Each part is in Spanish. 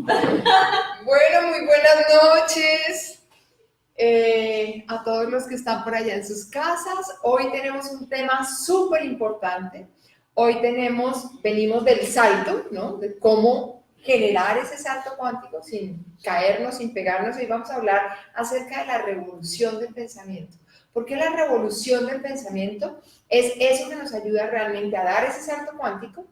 Bueno, muy buenas noches a todos los que están por allá en sus casas. Hoy tenemos un tema súper importante. Venimos del salto, ¿no? De cómo generar ese salto cuántico sin caernos, sin pegarnos. Hoy vamos a hablar acerca de la revolución del pensamiento. Porque la revolución del pensamiento es eso que nos ayuda realmente a dar ese salto cuántico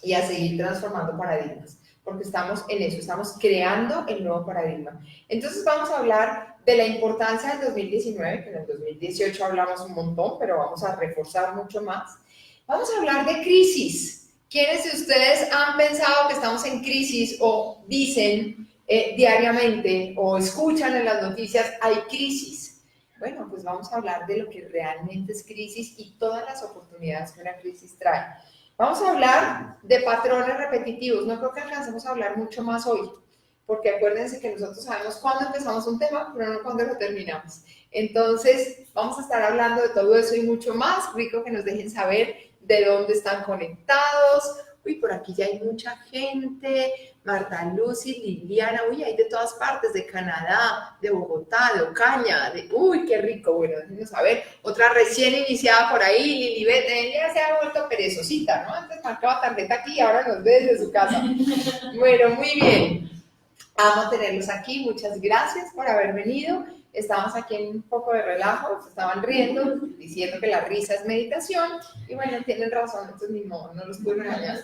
y a seguir transformando paradigmas, porque estamos en eso, estamos creando el nuevo paradigma. Entonces vamos a hablar de la importancia del 2019, que en el 2018 hablamos un montón, pero vamos a reforzar mucho más. Vamos a hablar de crisis. ¿Quiénes de ustedes han pensado que estamos en crisis o dicen diariamente o escuchan en las noticias hay crisis? Bueno, pues vamos a hablar de lo que realmente es crisis y todas las oportunidades que una crisis trae. Vamos a hablar de patrones repetitivos. No creo que alcancemos a hablar mucho más hoy, porque acuérdense que nosotros sabemos cuándo empezamos un tema, pero no cuándo lo terminamos. Entonces, vamos a estar hablando de todo eso y mucho más. Rico que nos dejen saber de dónde están conectados. Uy, por aquí ya hay mucha gente. Marta Lucy, Liliana, uy, hay de todas partes, de Canadá, de Bogotá, de Ocaña, uy, qué rico, bueno, déjenos saber. Otra recién iniciada por ahí, Lilibet, ella se ha vuelto perezosita, ¿no? Antes marcaba tarjeta aquí y ahora nos ve desde su casa. Bueno, muy bien. Amo tenerlos aquí, muchas gracias por haber venido. Estamos aquí en un poco de relajo, se estaban riendo, diciendo que la risa es meditación, y bueno, tienen razón, entonces ni modo, no los puedo regañar.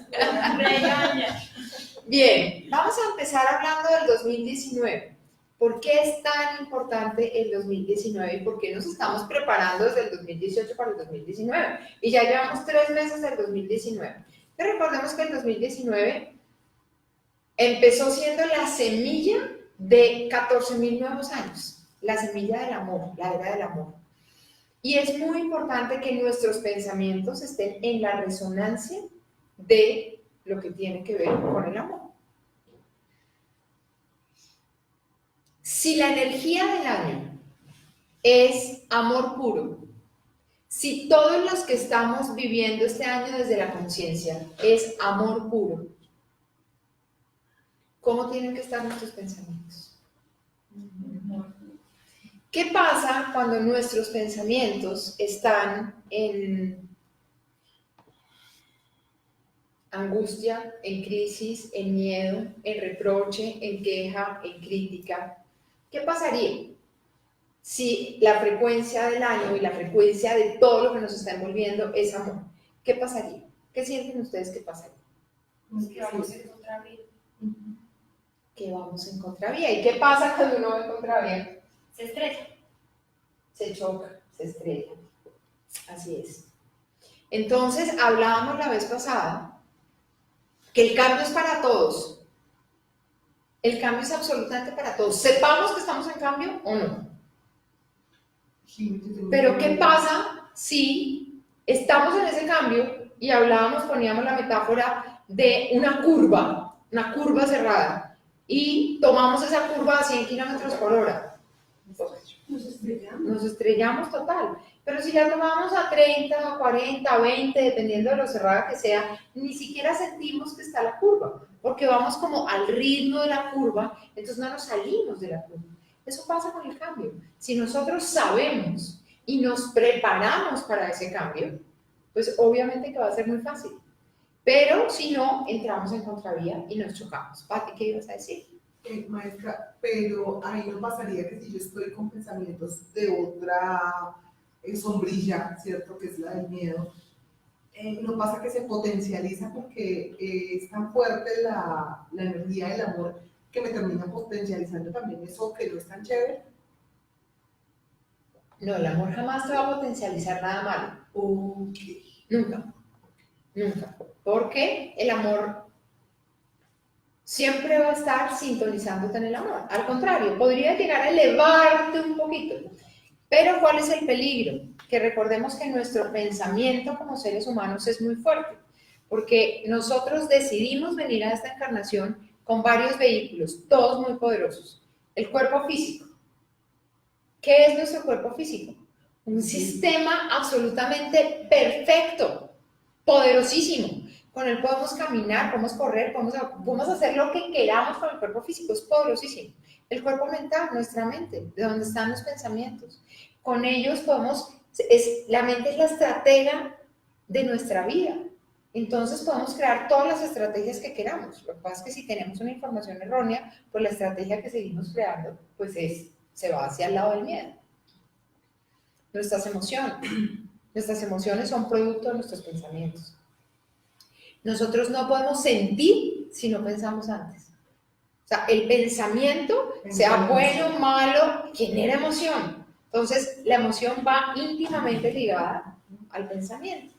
Bien, vamos a empezar hablando del 2019. ¿Por qué es tan importante el 2019 y por qué nos estamos preparando desde el 2018 para el 2019? Y ya llevamos 3 meses del 2019. Pero recordemos que el 2019 empezó siendo la semilla de 14.000 nuevos años, la semilla del amor, la era del amor. Y es muy importante que nuestros pensamientos estén en la resonancia de lo que tiene que ver con el amor. Si la energía del año es amor puro, si todos los que estamos viviendo este año desde la conciencia es amor puro, ¿cómo tienen que estar nuestros pensamientos? ¿Qué pasa cuando nuestros pensamientos están en angustia, en crisis, en miedo, en reproche, en queja, en crítica? ¿Qué pasaría si la frecuencia del año y la frecuencia de todo lo que nos está envolviendo es amor? ¿Qué pasaría? ¿Qué sienten ustedes que pasaría? Pues que vamos en contravía. Que vamos en contravía. ¿Y qué pasa cuando uno va en contravía? Se estrella. Se choca, se estrella. Así es. Entonces, hablábamos la vez pasada que el cambio es para todos. El cambio es absolutamente para todos. Sepamos que estamos en cambio o no. Pero ¿qué pasa si estamos en ese cambio y poníamos la metáfora de una curva cerrada, y tomamos esa curva a 100 kilómetros por hora? Nos estrellamos total. Pero si la tomamos a 30, a 40, a 20, dependiendo de lo cerrada que sea, ni siquiera sentimos que está la curva, porque vamos como al ritmo de la curva, entonces no nos salimos de la curva. Eso pasa con el cambio. Si nosotros sabemos y nos preparamos para ese cambio, pues obviamente que va a ser muy fácil. Pero si no, entramos en contravía y nos chocamos. Pati, ¿qué ibas a decir? Maestra, pero ahí no pasaría que si yo estoy con pensamientos de otra sombrilla, ¿cierto? Que es la del miedo, no pasa que se potencializa porque es tan fuerte la energía del amor que me termina potencializando también eso que no es tan chévere. No, el amor jamás te va a potencializar nada malo. Okay. Nunca, nunca. Porque el amor siempre va a estar sintonizándote en el amor. Al contrario, podría llegar a elevarte un poquito. Pero ¿cuál es el peligro? Que recordemos que nuestro pensamiento como seres humanos es muy fuerte, porque nosotros decidimos venir a esta encarnación con varios vehículos, todos muy poderosos. El cuerpo físico. ¿Qué es nuestro cuerpo físico? Un sistema absolutamente perfecto, poderosísimo, Con él podemos caminar, podemos correr, podemos hacer lo que queramos con el cuerpo físico, es poderosísimo. El cuerpo mental, nuestra mente, de donde están los pensamientos. Con ellos la mente es la estratega de nuestra vida. Entonces podemos crear todas las estrategias que queramos. Lo que pasa es que si tenemos una información errónea, pues la estrategia que seguimos creando, pues se va hacia el lado del miedo. Nuestras emociones son producto de nuestros pensamientos. Nosotros no podemos sentir si no pensamos antes. O sea, el pensamiento, sea bueno o malo, genera emoción. Entonces, la emoción va íntimamente ligada al pensamiento.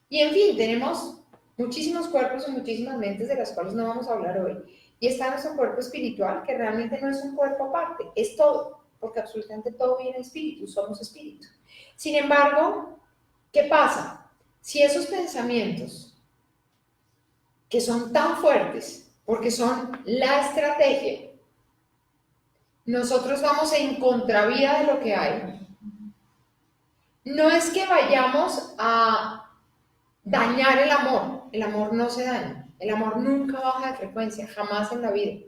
Y en fin, tenemos muchísimos cuerpos y muchísimas mentes de las cuales no vamos a hablar hoy. Y está nuestro cuerpo espiritual, que realmente no es un cuerpo aparte, es todo, porque absolutamente todo viene de espíritu, somos espíritu. Sin embargo, ¿qué pasa? Si esos pensamientos, que son tan fuertes, porque son la estrategia, nosotros vamos en contravía de lo que hay, no es que vayamos a dañar el amor no se daña, el amor nunca baja de frecuencia, jamás en la vida,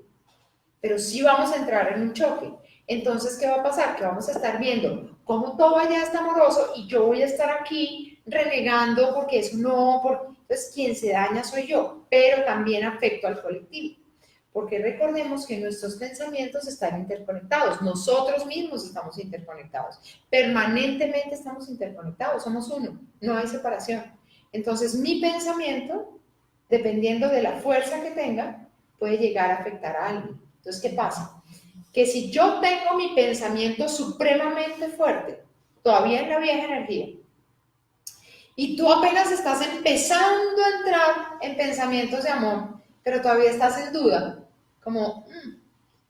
pero sí vamos a entrar en un choque. Entonces, ¿qué va a pasar? Que vamos a estar viendo cómo todo allá está amoroso y yo voy a estar aquí renegando porque eso no, entonces quien se daña soy yo, pero también afecto al colectivo. Porque recordemos que nuestros pensamientos están interconectados, nosotros mismos estamos interconectados, permanentemente estamos interconectados, somos uno, no hay separación. Entonces mi pensamiento, dependiendo de la fuerza que tenga, puede llegar a afectar a alguien. Entonces, ¿qué pasa? Que si yo tengo mi pensamiento supremamente fuerte, todavía en la vieja energía, y tú apenas estás empezando a entrar en pensamientos de amor, pero todavía estás en duda, como,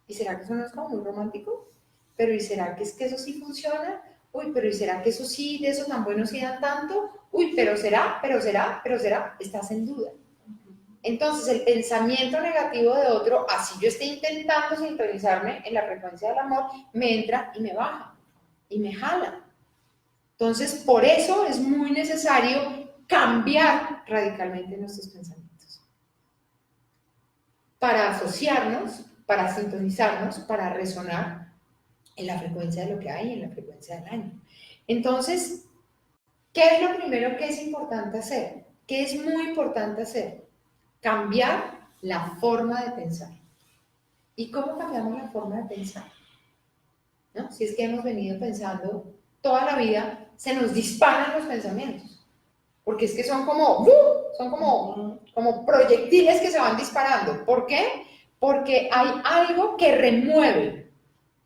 ¿y será que eso no es como muy romántico? ¿Pero y será que es que eso sí funciona? Uy, pero ¿y será que eso sí, de eso tan buenos sí dan tanto? Uy, pero será, estás en duda. Entonces, el pensamiento negativo de otro, así yo esté intentando sintonizarme en la frecuencia del amor, me entra y me baja, y me jala. Entonces, por eso es muy necesario cambiar radicalmente nuestros pensamientos. Para asociarnos, para sintonizarnos, para resonar en la frecuencia de lo que hay, en la frecuencia del año. Entonces, ¿qué es lo primero que es importante hacer? ¿Qué es muy importante hacer? Cambiar la forma de pensar. ¿Y cómo cambiamos la forma de pensar? ¿No? Si es que hemos venido pensando toda la vida, se nos disparan los pensamientos. Porque es que son como proyectiles que se van disparando. ¿Por qué? Porque hay algo que remueve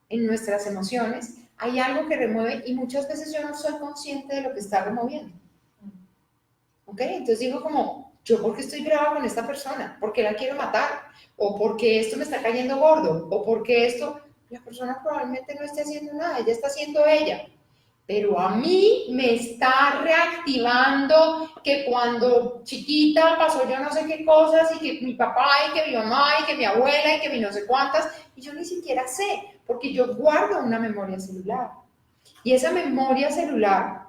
en nuestras emociones, hay algo que remueve y muchas veces yo no soy consciente de lo que está removiendo. ¿Ok? Entonces digo como, ¿yo por qué estoy brava con esta persona? ¿Por qué la quiero matar? ¿O porque esto me está cayendo gordo? ¿O porque esto? La persona probablemente no esté haciendo nada, ella está haciendo ella. Pero a mí me está reactivando que cuando chiquita pasó yo no sé qué cosas y que mi papá y que mi mamá y que mi abuela y que mi no sé cuántas, y yo ni siquiera sé, porque yo guardo una memoria celular. Y esa memoria celular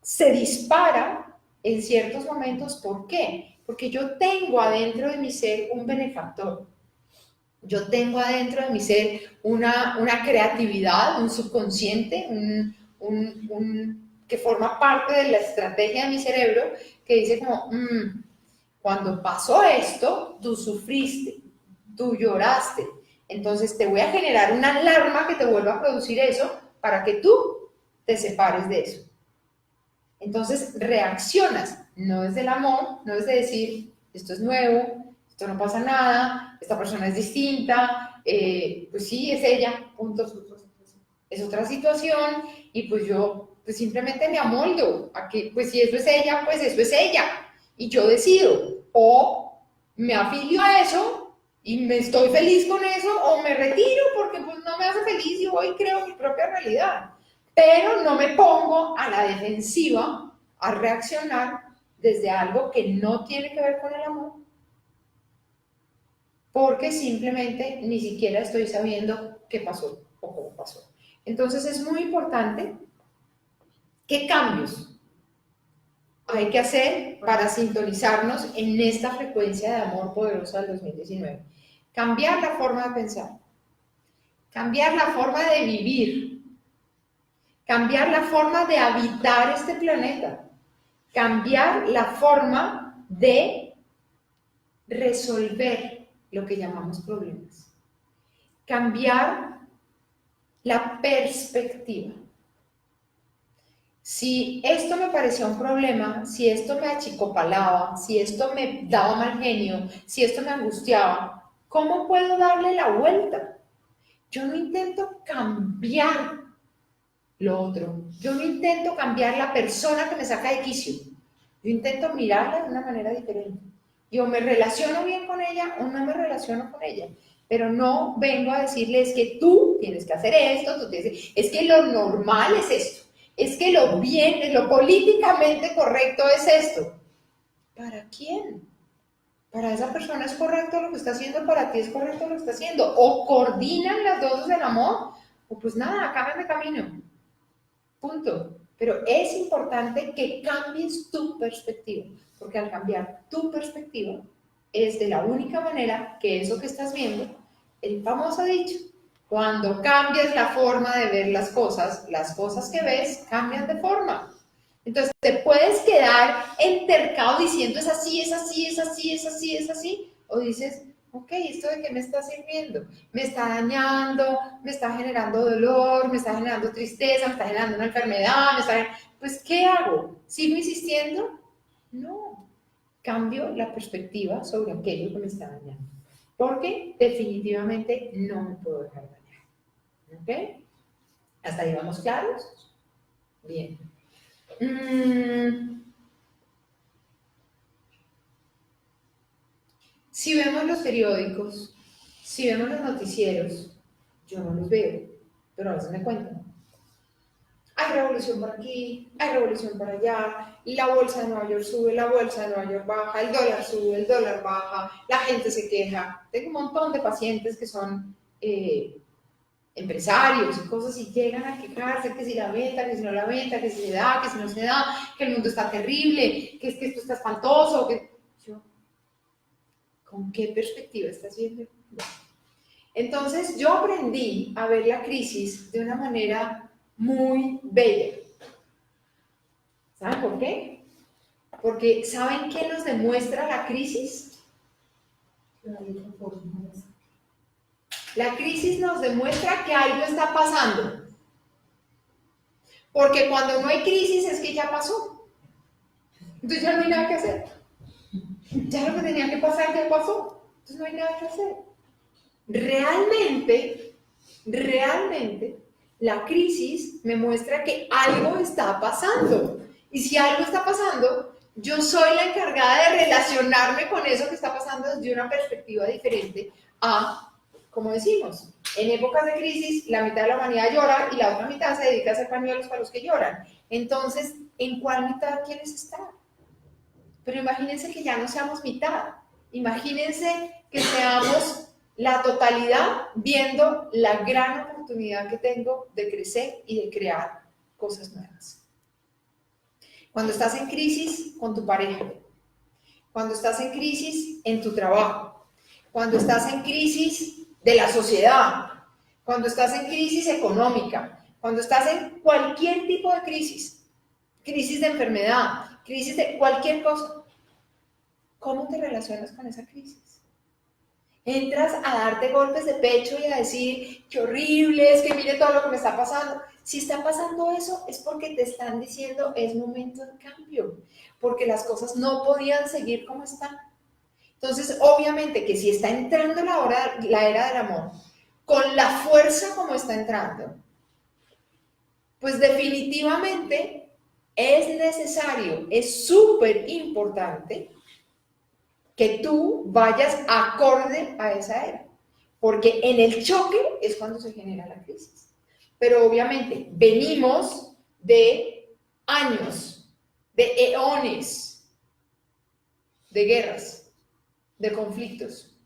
se dispara en ciertos momentos. ¿Por qué? Porque yo tengo adentro de mi ser un benefactor. Yo tengo adentro de mi ser una creatividad, un subconsciente, que forma parte de la estrategia de mi cerebro, que dice como, cuando pasó esto, tú sufriste, tú lloraste, entonces te voy a generar una alarma que te vuelva a producir eso para que tú te separes de eso. Entonces reaccionas, no desde el amor, no desde decir, esto es nuevo, esto no pasa nada, esta persona es distinta, pues sí, es ella, punto. Es otra situación y pues yo pues simplemente me amoldo a que pues si eso es ella, pues eso es ella y yo decido o me afilio a eso y me estoy feliz con eso o me retiro porque pues no me hace feliz y voy y creo mi propia realidad, pero no me pongo a la defensiva a reaccionar desde algo que no tiene que ver con el amor porque simplemente ni siquiera estoy sabiendo qué pasó o cómo pasó. Entonces es muy importante qué cambios hay que hacer para sintonizarnos en esta frecuencia de amor poderosa del 2019? Cambiar la forma de pensar, cambiar la forma de vivir, cambiar la forma de habitar este planeta, cambiar la forma de resolver lo que llamamos problemas, cambiar la perspectiva. Si esto me parecía un problema, si esto me achicopalaba, si esto me daba mal genio, si esto me angustiaba, ¿cómo puedo darle la vuelta? Yo no intento cambiar lo otro, yo no intento cambiar la persona que me saca de quicio, yo intento mirarla de una manera diferente. Yo me relaciono bien con ella o no me relaciono con ella, pero no vengo a decirle es que tú tienes que hacer esto, es que lo normal es esto, es que lo bien, lo políticamente correcto es esto. ¿Para quién? Para esa persona es correcto lo que está haciendo, para ti es correcto lo que está haciendo. O coordinan las dos del amor, o pues nada, cambian de camino. Punto. Pero es importante que cambies tu perspectiva, porque al cambiar tu perspectiva es de la única manera que eso que estás viendo, el famoso dicho, cuando cambias la forma de ver las cosas que ves cambian de forma. Entonces te puedes quedar entercado diciendo es así, es así, es así, es así, es así, o dices, ok, ¿esto de qué me está sirviendo? Me está dañando, me está generando dolor, me está generando tristeza, me está generando una enfermedad, pues ¿qué hago? ¿Sigo insistiendo? No, cambio la perspectiva sobre aquello que me está dañando, porque definitivamente no me puedo dejar dañar. ¿Ok? ¿Hasta ahí vamos claros? Bien. Si vemos los periódicos, si vemos los noticieros, yo no los veo, pero a veces me cuentan. Hay revolución por aquí, hay revolución por allá, la bolsa de Nueva York sube, la bolsa de Nueva York baja, el dólar sube, el dólar baja, la gente se queja. Tengo un montón de pacientes que son empresarios y cosas y llegan a quejarse que si la venta, que si no la venta, que si se da, que si no se da, que el mundo está terrible, que es que esto está espantoso, que yo, ¿con qué perspectiva estás viendo? Entonces yo aprendí a ver la crisis de una manera muy bella. ¿Saben por qué? Porque ¿saben qué nos demuestra la crisis? La crisis nos demuestra que algo está pasando. Porque cuando no hay crisis es que ya pasó. Entonces ya no hay nada que hacer. Ya lo que tenía que pasar ya pasó. Entonces no hay nada que hacer. Realmente, la crisis me muestra que algo está pasando. Y si algo está pasando, yo soy la encargada de relacionarme con eso que está pasando desde una perspectiva diferente a, como decimos, en épocas de crisis, la mitad de la humanidad llora y la otra mitad se dedica a hacer pañuelos para los que lloran. Entonces, ¿en cuál mitad quieres estar? Pero imagínense que ya no seamos mitad. Imagínense que seamos la totalidad viendo la gran oportunidad que tengo de crecer y de crear cosas nuevas. Cuando estás en crisis con tu pareja, cuando estás en crisis en tu trabajo, cuando estás en crisis de la sociedad, cuando estás en crisis económica, cuando estás en cualquier tipo de crisis, crisis de enfermedad, crisis de cualquier cosa, ¿cómo te relacionas con esa crisis? Entras a darte golpes de pecho y a decir, qué horrible, es que mire todo lo que me está pasando. Si está pasando eso, es porque te están diciendo, es momento de cambio, porque las cosas no podían seguir como están. Entonces, obviamente que si está entrando la era del amor, con la fuerza como está entrando, pues definitivamente es necesario, es súper importante que tú vayas acorde a esa era, porque en el choque es cuando se genera la crisis. Pero obviamente venimos de años, de eones, de guerras, de conflictos,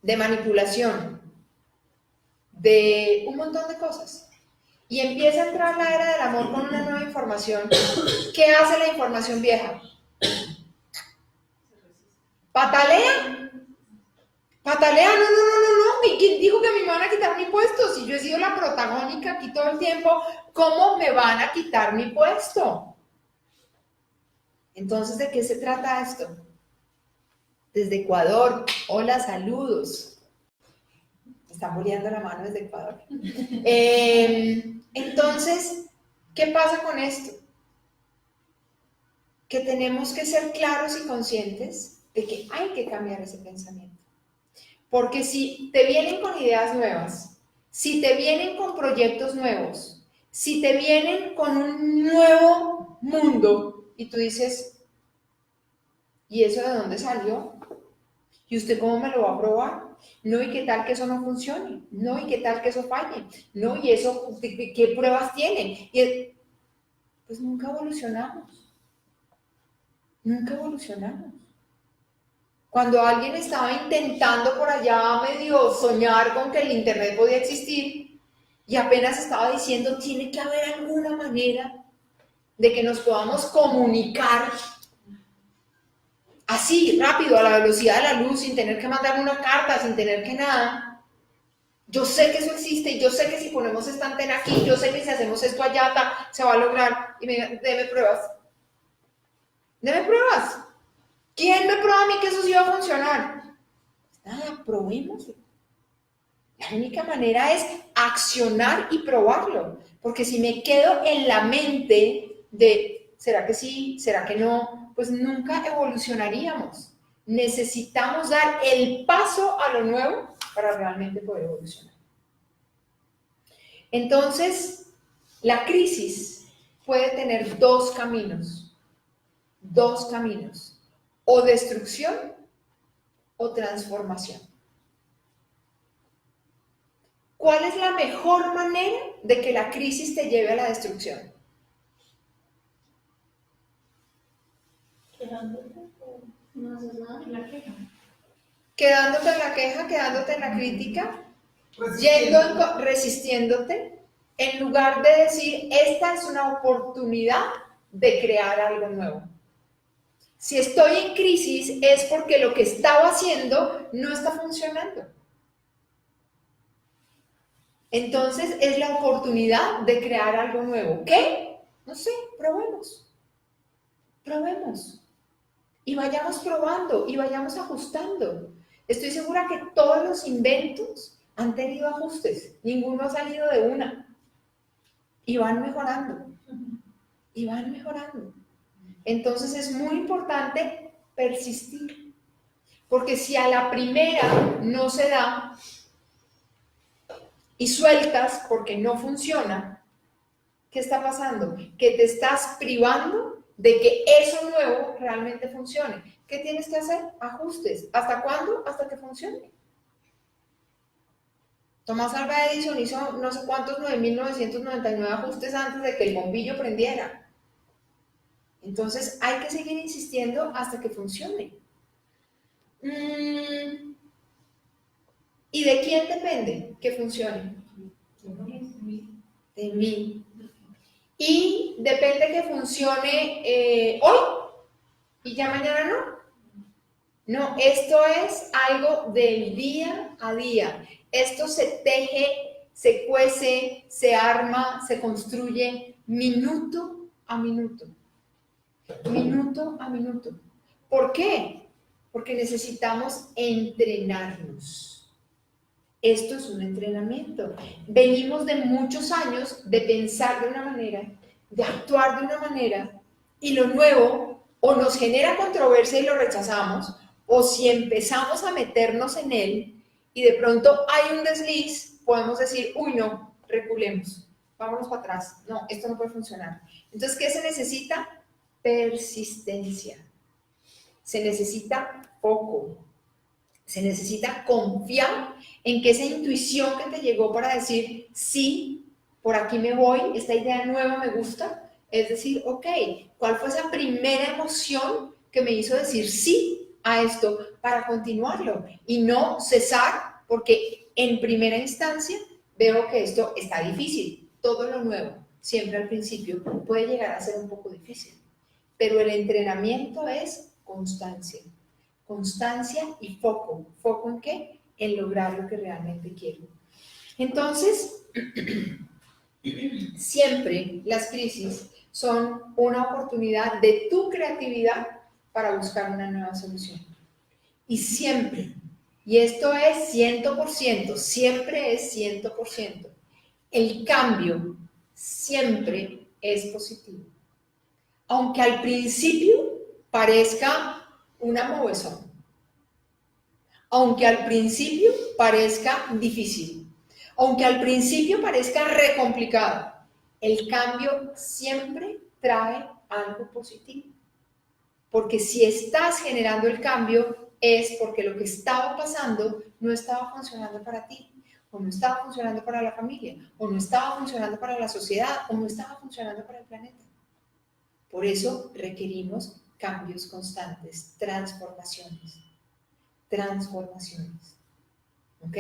de manipulación, de un montón de cosas. y empieza a entrar la era del amor con una nueva información, ¿qué hace la información vieja? ¿Patalea? ¿Patalea? No. ¿Y quién dijo que me van a quitar mi puesto? Si yo he sido la protagónica aquí todo el tiempo, ¿cómo me van a quitar mi puesto? Entonces, ¿de qué se trata esto? Desde Ecuador, hola, saludos. Me están boleando la mano desde Ecuador. Entonces, ¿qué pasa con esto? Que tenemos que ser claros y conscientes de que hay que cambiar ese pensamiento. Porque si te vienen con ideas nuevas, si te vienen con proyectos nuevos, si te vienen con un nuevo mundo y tú dices, ¿y eso de dónde salió? ¿Y usted cómo me lo va a probar? No, ¿y qué tal que eso no funcione? No, ¿y qué tal que eso falle? No, ¿y eso qué pruebas tiene? Pues nunca evolucionamos. Nunca evolucionamos. Cuando alguien estaba intentando por allá medio soñar con que el internet podía existir y apenas estaba diciendo, tiene que haber alguna manera de que nos podamos comunicar así, rápido, a la velocidad de la luz, sin tener que mandar una carta, sin tener que nada. Yo sé que eso existe y yo sé que si ponemos esta antena aquí, yo sé que si hacemos esto allá, se va a lograr. Y me digan, deme pruebas. Deme pruebas. ¿Quién me prueba a mí que eso sí va a funcionar? Nada, probémoslo. La única manera es accionar y probarlo. Porque si me quedo en la mente de, ¿será que sí? ¿Será que no? Pues nunca evolucionaríamos. Necesitamos dar el paso a lo nuevo para realmente poder evolucionar. Entonces, la crisis puede tener dos caminos. Dos caminos. O destrucción o transformación. ¿Cuál es la mejor manera de que la crisis te lleve a la destrucción? Quedándote, no haces nada en la queja. Quedándote en la queja, quedándote en la crítica, resistiéndote, en lugar de decir, esta es una oportunidad de crear algo nuevo. Si estoy en crisis es porque lo que estaba haciendo no está funcionando. Entonces es la oportunidad de crear algo nuevo. ¿Qué? No sé, probemos. Probemos. Y vayamos probando y vayamos ajustando. Estoy segura que todos los inventos han tenido ajustes. Ninguno ha salido de una. Y van mejorando. Y van mejorando. Entonces es muy importante persistir. Porque si a la primera no se da y sueltas porque no funciona, ¿qué está pasando? Que te estás privando de que eso nuevo realmente funcione. ¿Qué tienes que hacer? Ajustes. ¿Hasta cuándo? Hasta que funcione. Tomás Alva Edison hizo no sé cuántos 9.999 ajustes antes de que el bombillo prendiera. Entonces hay que seguir insistiendo hasta que funcione. ¿Y de quién depende que funcione? De mí. Y depende que funcione hoy y ya mañana no. No, esto es algo del día a día. Esto se teje, se cuece, se arma, se construye minuto a minuto. Minuto a minuto. ¿Por qué? Porque necesitamos entrenarnos. Esto es un entrenamiento. Venimos de muchos años de pensar de una manera, de actuar de una manera, y lo nuevo o nos genera controversia y lo rechazamos, o si empezamos a meternos en él y de pronto hay un desliz, podemos decir, uy no, reculemos, vámonos para atrás, no, esto no puede funcionar. Entonces, ¿qué se necesita? Persistencia. Se necesita foco. Se necesita confiar en que esa intuición que te llegó para decir, sí, por aquí me voy, esta idea nueva me gusta, es decir, ok, ¿cuál fue esa primera emoción que me hizo decir sí a esto para continuarlo? Y no cesar, porque en primera instancia veo que esto está difícil. todo lo nuevo, siempre al principio, puede llegar a ser un poco difícil. Pero el entrenamiento es constancia. Constancia y foco. ¿Foco en qué? En lograr lo que realmente quiero. Entonces, siempre las crisis son una oportunidad de tu creatividad para buscar una nueva solución. Y siempre, y esto es 100%, siempre es 100%, el cambio siempre es positivo. Aunque al principio parezca una movesón, aunque al principio parezca difícil, aunque al principio parezca re complicado, el cambio siempre trae algo positivo. Porque si estás generando el cambio es porque lo que estaba pasando no estaba funcionando para ti, o no estaba funcionando para la familia, o no estaba funcionando para la sociedad, o no estaba funcionando para el planeta. Por eso requerimos cambios constantes, transformaciones. ¿Ok?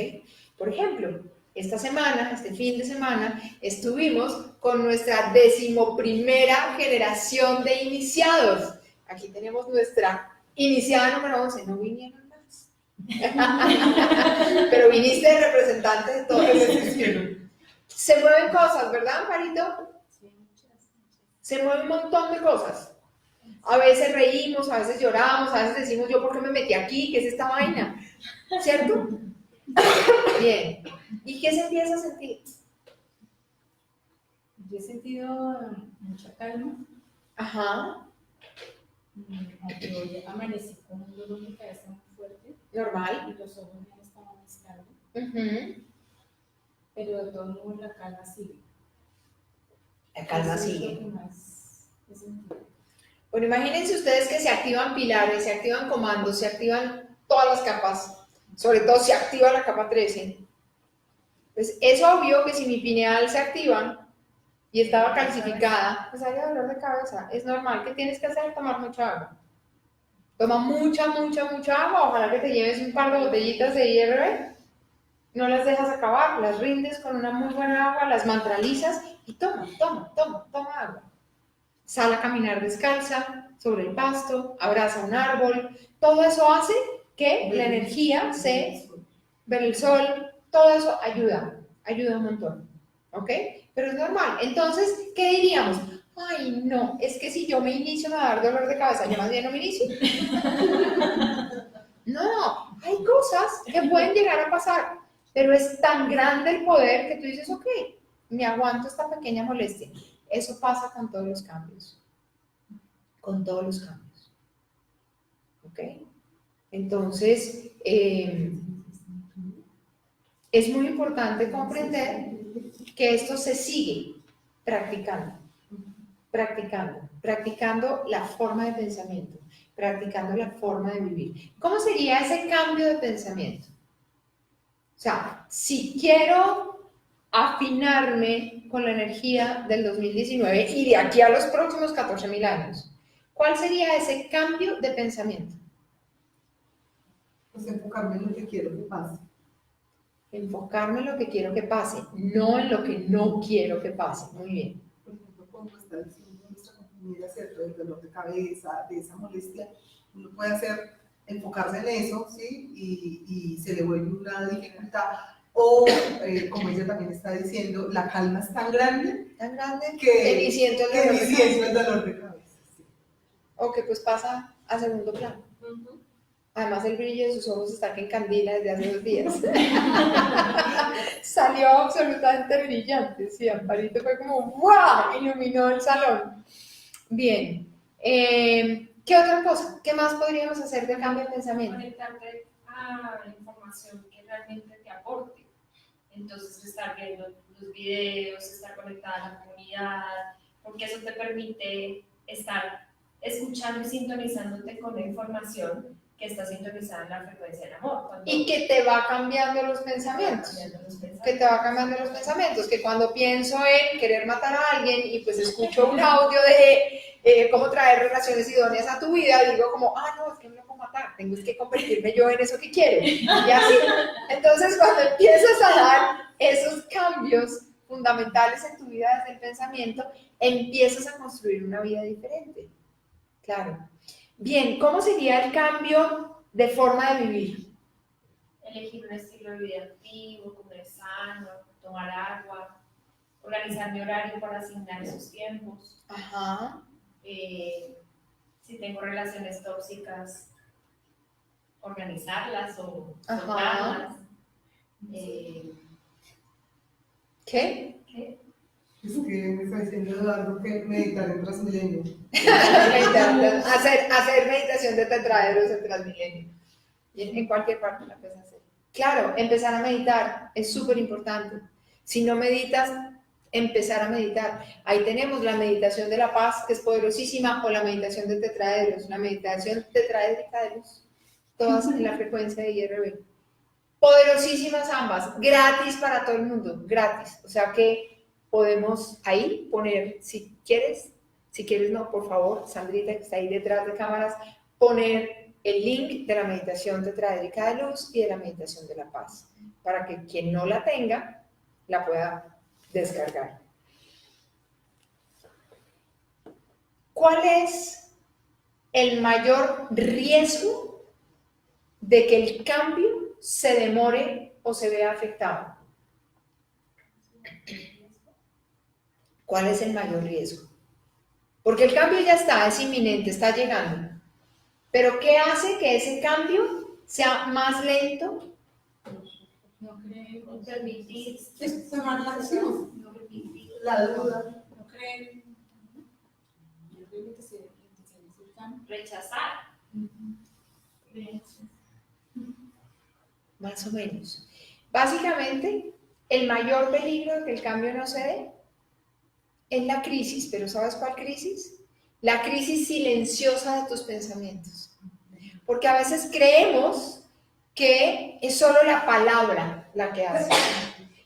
Por ejemplo, esta semana, este fin de semana, estuvimos con nuestra 11ª generación de iniciados. Aquí tenemos nuestra iniciada número 11, no vinieron más. Pero viniste de representante de todos. Se mueven cosas, ¿verdad, Amparito? Se mueve un montón de cosas. A veces reímos, a veces lloramos, a veces decimos, ¿yo por qué me metí aquí? ¿Qué es esta vaina? ¿Cierto? Bien. ¿Y qué se empieza a sentir? Yo he sentido mucha calma. Ajá. Aunque hoy amanecí con un dolor de cabeza muy fuerte. Normal. Y los ojos me han estado mezclando. Uh-huh. Pero de todos modos la calma sigue. La calma Eso sigue. Es lo que más he sentido. Bueno, imagínense ustedes que se activan pilares, se activan comandos, se activan todas las capas, sobre todo se activa la capa 13. Pues es obvio que si mi pineal se activa y estaba calcificada, pues hay dolor de cabeza. Es normal. ¿Qué tienes que hacer? Tomar mucha agua. Toma mucha agua. Ojalá que te lleves un par de botellitas de hierro. No las dejas acabar, las rindes con una muy buena agua, las mantralizas y toma agua. Sal a caminar descalza sobre el pasto, abraza un árbol. Todo eso hace que la energía ver el sol, todo eso ayuda un montón, ¿ok? Pero es normal. Entonces, ¿qué diríamos? Ay, no, es que si yo me inicio me va a dar dolor de cabeza, yo más bien no me inicio. No, hay cosas que pueden llegar a pasar, pero es tan grande el poder que tú dices, ok, me aguanto esta pequeña molestia. Eso pasa con todos los cambios. Con todos los cambios. ¿Ok? Entonces, es muy importante comprender que esto se sigue practicando la forma de pensamiento, practicando la forma de vivir. ¿Cómo sería ese cambio de pensamiento? O sea, si quiero afinarme con la energía del 2019 y de aquí a los próximos 14.000 años, ¿cuál sería ese cambio de pensamiento? Pues enfocarme en lo que quiero que pase. Enfocarme en lo que quiero que pase, no en lo que no quiero que pase. Muy bien. Por ejemplo, como está diciendo nuestra compañera, ¿cierto? Del dolor de cabeza, de esa molestia, uno puede enfocarse en eso, ¿sí? Y se le vuelve una dificultad. O, como ella también está diciendo, la calma es tan grande que siento el dolor de cabeza. Sí. O que pues pasa a segundo plano. Uh-huh. Además, el brillo de sus ojos está que encandila desde hace 2 días. Salió absolutamente brillante. Sí, Amparito fue como ¡wow! Iluminó el salón. Bien. ¿Qué otra cosa? ¿Qué más podríamos hacer de cambio de pensamiento? Conectarte a la información que realmente te aporte. Entonces, estar viendo los videos, estar conectada a la comunidad, porque eso te permite estar escuchando y sintonizándote con la información que está sintonizada en la frecuencia del amor. Y que te va cambiando los pensamientos. Que cuando pienso en querer matar a alguien y pues escucho un audio de cómo traer relaciones idóneas a tu vida, digo como, no, es que me lo puedo matar, tengo que convertirme yo en eso que quiero. Y así. Entonces, cuando empiezas a dar esos cambios, fundamentales en tu vida desde el pensamiento, empiezas a construir una vida diferente. Claro. Bien, ¿cómo sería el cambio de forma de vivir? Elegir un estilo de vida activo, comer sano, tomar agua, organizar mi horario para asignar esos tiempos. Ajá. Si tengo relaciones tóxicas, organizarlas o Ajá. soltarlas. ¿Qué? ¿Qué? Es que me está diciendo Eduardo que meditar en Transmilenio. hacer meditación de tetraedros en Transmilenio. Y en cualquier parte la puedes hacer. Claro, empezar a meditar es súper importante. Si no meditas, empezar a meditar. Ahí tenemos la meditación de la paz, que es poderosísima, o la meditación de tetraedros, la meditación tetraédrica de luz, todas en la frecuencia de IRB. Poderosísimas ambas, gratis para todo el mundo, gratis. O sea que podemos ahí poner, si quieres no, por favor, Sandrita, que está ahí detrás de cámaras, poner el link de la meditación tetraédrica de luz y de la meditación de la paz, para que quien no la tenga, la pueda descargar. ¿Cuál es el mayor riesgo de que el cambio se demore o se vea afectado? ¿Cuál es el mayor riesgo? Porque el cambio ya está, es inminente, está llegando. Pero ¿qué hace que ese cambio sea más lento? No creen, No permitir, Es tomar la acción, no permitir. la duda. no creen. Yo creo que se el cambio. Rechazar. Más o menos. Básicamente, el mayor peligro de que el cambio no se dé es la crisis, pero ¿sabes cuál crisis? La crisis silenciosa de tus pensamientos. Porque a veces creemos que es solo la palabra la que hace.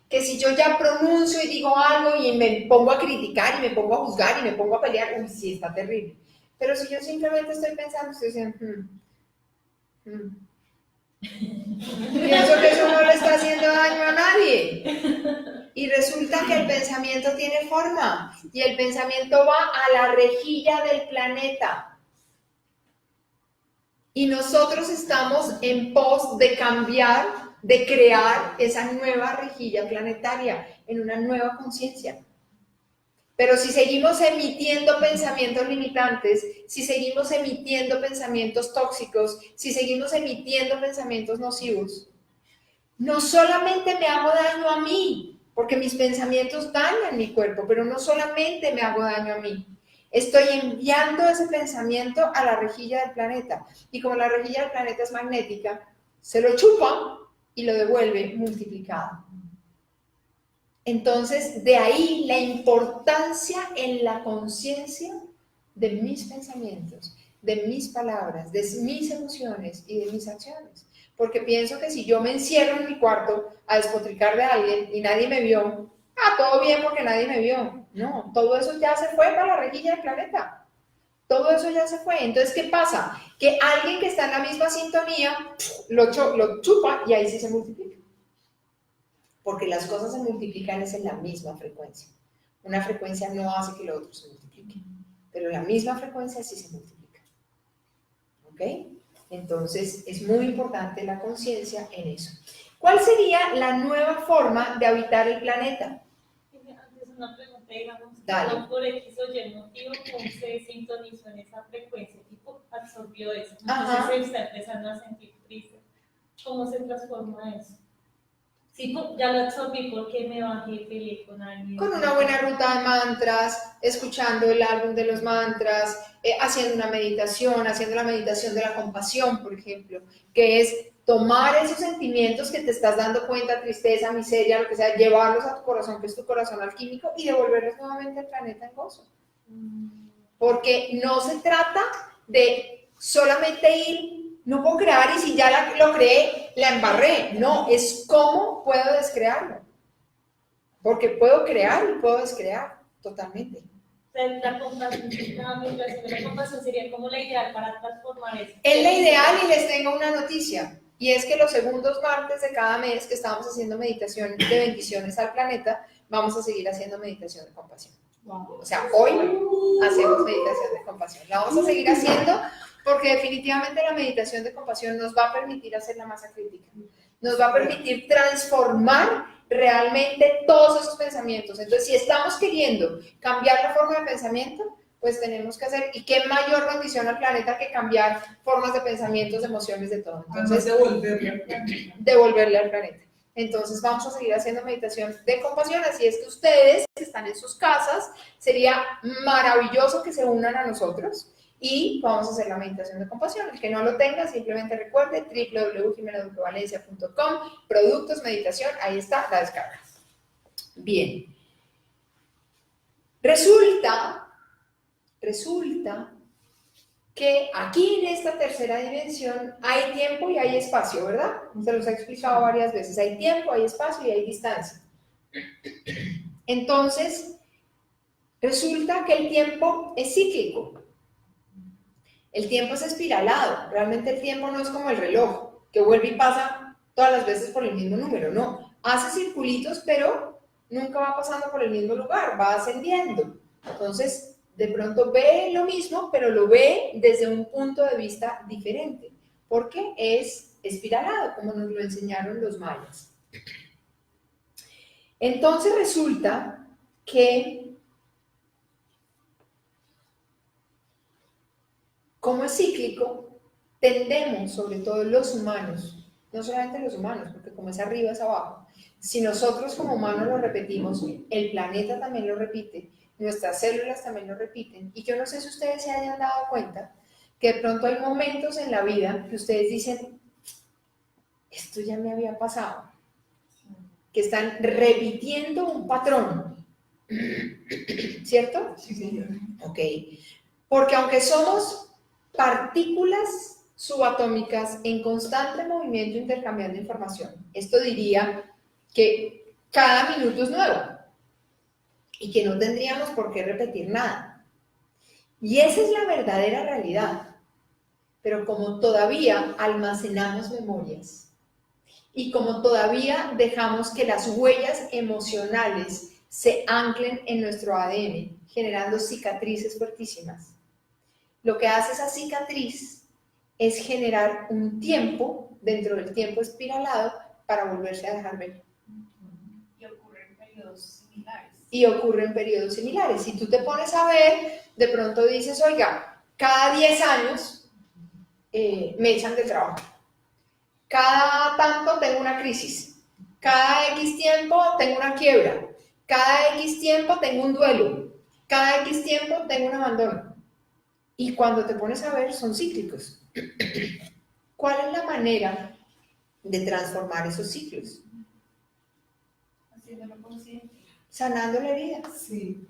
Que si yo ya pronuncio y digo algo y me pongo a criticar y me pongo a juzgar y me pongo a pelear, uy, sí, está terrible. Pero si yo simplemente estoy pensando, estoy diciendo, pienso que eso no le está haciendo daño a nadie. Y resulta que el pensamiento tiene forma y el pensamiento va a la rejilla del planeta. Y nosotros estamos en pos de cambiar, de crear esa nueva rejilla planetaria en una nueva conciencia. Pero si seguimos emitiendo pensamientos limitantes, si seguimos emitiendo pensamientos tóxicos, si seguimos emitiendo pensamientos nocivos, no solamente me hago daño a mí, porque mis pensamientos dañan mi cuerpo, pero no solamente me hago daño a mí, estoy enviando ese pensamiento a la rejilla del planeta. Y como la rejilla del planeta es magnética, se lo chupa y lo devuelve multiplicado. Entonces, de ahí la importancia en la conciencia de mis pensamientos, de mis palabras, de mis emociones y de mis acciones. Porque pienso que si yo me encierro en mi cuarto a despotricar de alguien y nadie me vio, todo bien porque nadie me vio. No, todo eso ya se fue para la rejilla del planeta. Todo eso ya se fue. Entonces, ¿qué pasa? Que alguien que está en la misma sintonía lo chupa y ahí sí se multiplica. Porque las cosas se multiplican es en la misma frecuencia. Una frecuencia no hace que lo otro se multiplique, pero la misma frecuencia sí se multiplica. ¿Ok? Entonces, es muy importante la conciencia en eso. ¿Cuál sería la nueva forma de habitar el planeta? Antes una pregunta, digamos, Dale. por X o Y motivo, ¿cómo se sintonizó en esa frecuencia? Tipo, absorbió eso. Ajá. Entonces se está empezando a sentir triste. ¿Cómo se transforma eso? Sí, ya lo absorbí porque me bajé, peleé con alguien. Con una buena ruta de mantras, escuchando el álbum de los mantras, haciendo una meditación, haciendo la meditación de la compasión, por ejemplo, que es tomar esos sentimientos que te estás dando cuenta, tristeza, miseria, lo que sea, llevarlos a tu corazón, que es tu corazón alquímico, y devolverlos nuevamente al planeta en gozo. Porque no se trata de solamente ir, no puedo crear y si ya lo creé, la embarré. No, es cómo puedo descrearlo. Porque puedo crear y puedo descrear totalmente. La compasión, la compasión sería como la ideal para transformar eso. Es la ideal y les tengo una noticia. y es que los segundos martes de cada mes que estamos haciendo meditación de bendiciones al planeta, vamos a seguir haciendo meditación de compasión. O sea, hoy hacemos meditación de compasión. La vamos a seguir haciendo porque definitivamente la meditación de compasión nos va a permitir hacer la masa crítica. Nos va a permitir transformar realmente todos esos pensamientos. Entonces, si estamos queriendo cambiar la forma de pensamiento, pues tenemos que hacer, y qué mayor bendición al planeta que cambiar formas de pensamientos, de emociones, de todo. Entonces, devolverle al planeta. Entonces vamos a seguir haciendo meditación de compasión, así es que ustedes que están en sus casas, sería maravilloso que se unan a nosotros y vamos a hacer la meditación de compasión. El que no lo tenga, simplemente recuerde www.jimenaduquevalencia.com, productos, meditación, ahí está la descarga. Bien. Resulta que aquí en esta tercera dimensión hay tiempo y hay espacio, ¿verdad? Se los he explicado varias veces. Hay tiempo, hay espacio y hay distancia. Entonces, resulta que el tiempo es cíclico. El tiempo es espiralado. Realmente el tiempo no es como el reloj, que vuelve y pasa todas las veces por el mismo número, no. Hace circulitos, pero nunca va pasando por el mismo lugar, va ascendiendo. Entonces, de pronto ve lo mismo, pero lo ve desde un punto de vista diferente, porque es espiralado, como nos lo enseñaron los mayas. Entonces resulta que, como es cíclico, tendemos, sobre todo los humanos, no solamente los humanos, porque como es arriba es abajo, si nosotros como humanos lo repetimos, el planeta también lo repite, nuestras células también lo repiten, y yo no sé si ustedes se hayan dado cuenta que de pronto hay momentos en la vida que ustedes dicen, esto ya me había pasado, que están repitiendo un patrón, ¿cierto? Sí, señor. Ok, porque aunque somos partículas subatómicas en constante movimiento intercambiando información, esto diría que cada minuto es nuevo, y que no tendríamos por qué repetir nada. Y esa es la verdadera realidad. Pero como todavía almacenamos memorias y como todavía dejamos que las huellas emocionales se anclen en nuestro ADN, generando cicatrices fuertísimas, lo que hace esa cicatriz es generar un tiempo dentro del tiempo espiralado para volverse a dejar ver. Y ocurre en periodos similares. Si tú te pones a ver, de pronto dices, oiga, cada 10 años me echan del trabajo. Cada tanto tengo una crisis. Cada X tiempo tengo una quiebra. Cada X tiempo tengo un duelo. Cada X tiempo tengo un abandono. Y cuando te pones a ver, son cíclicos. ¿Cuál es la manera de transformar esos ciclos? Haciéndolo consciente. Sanando la herida. Sí.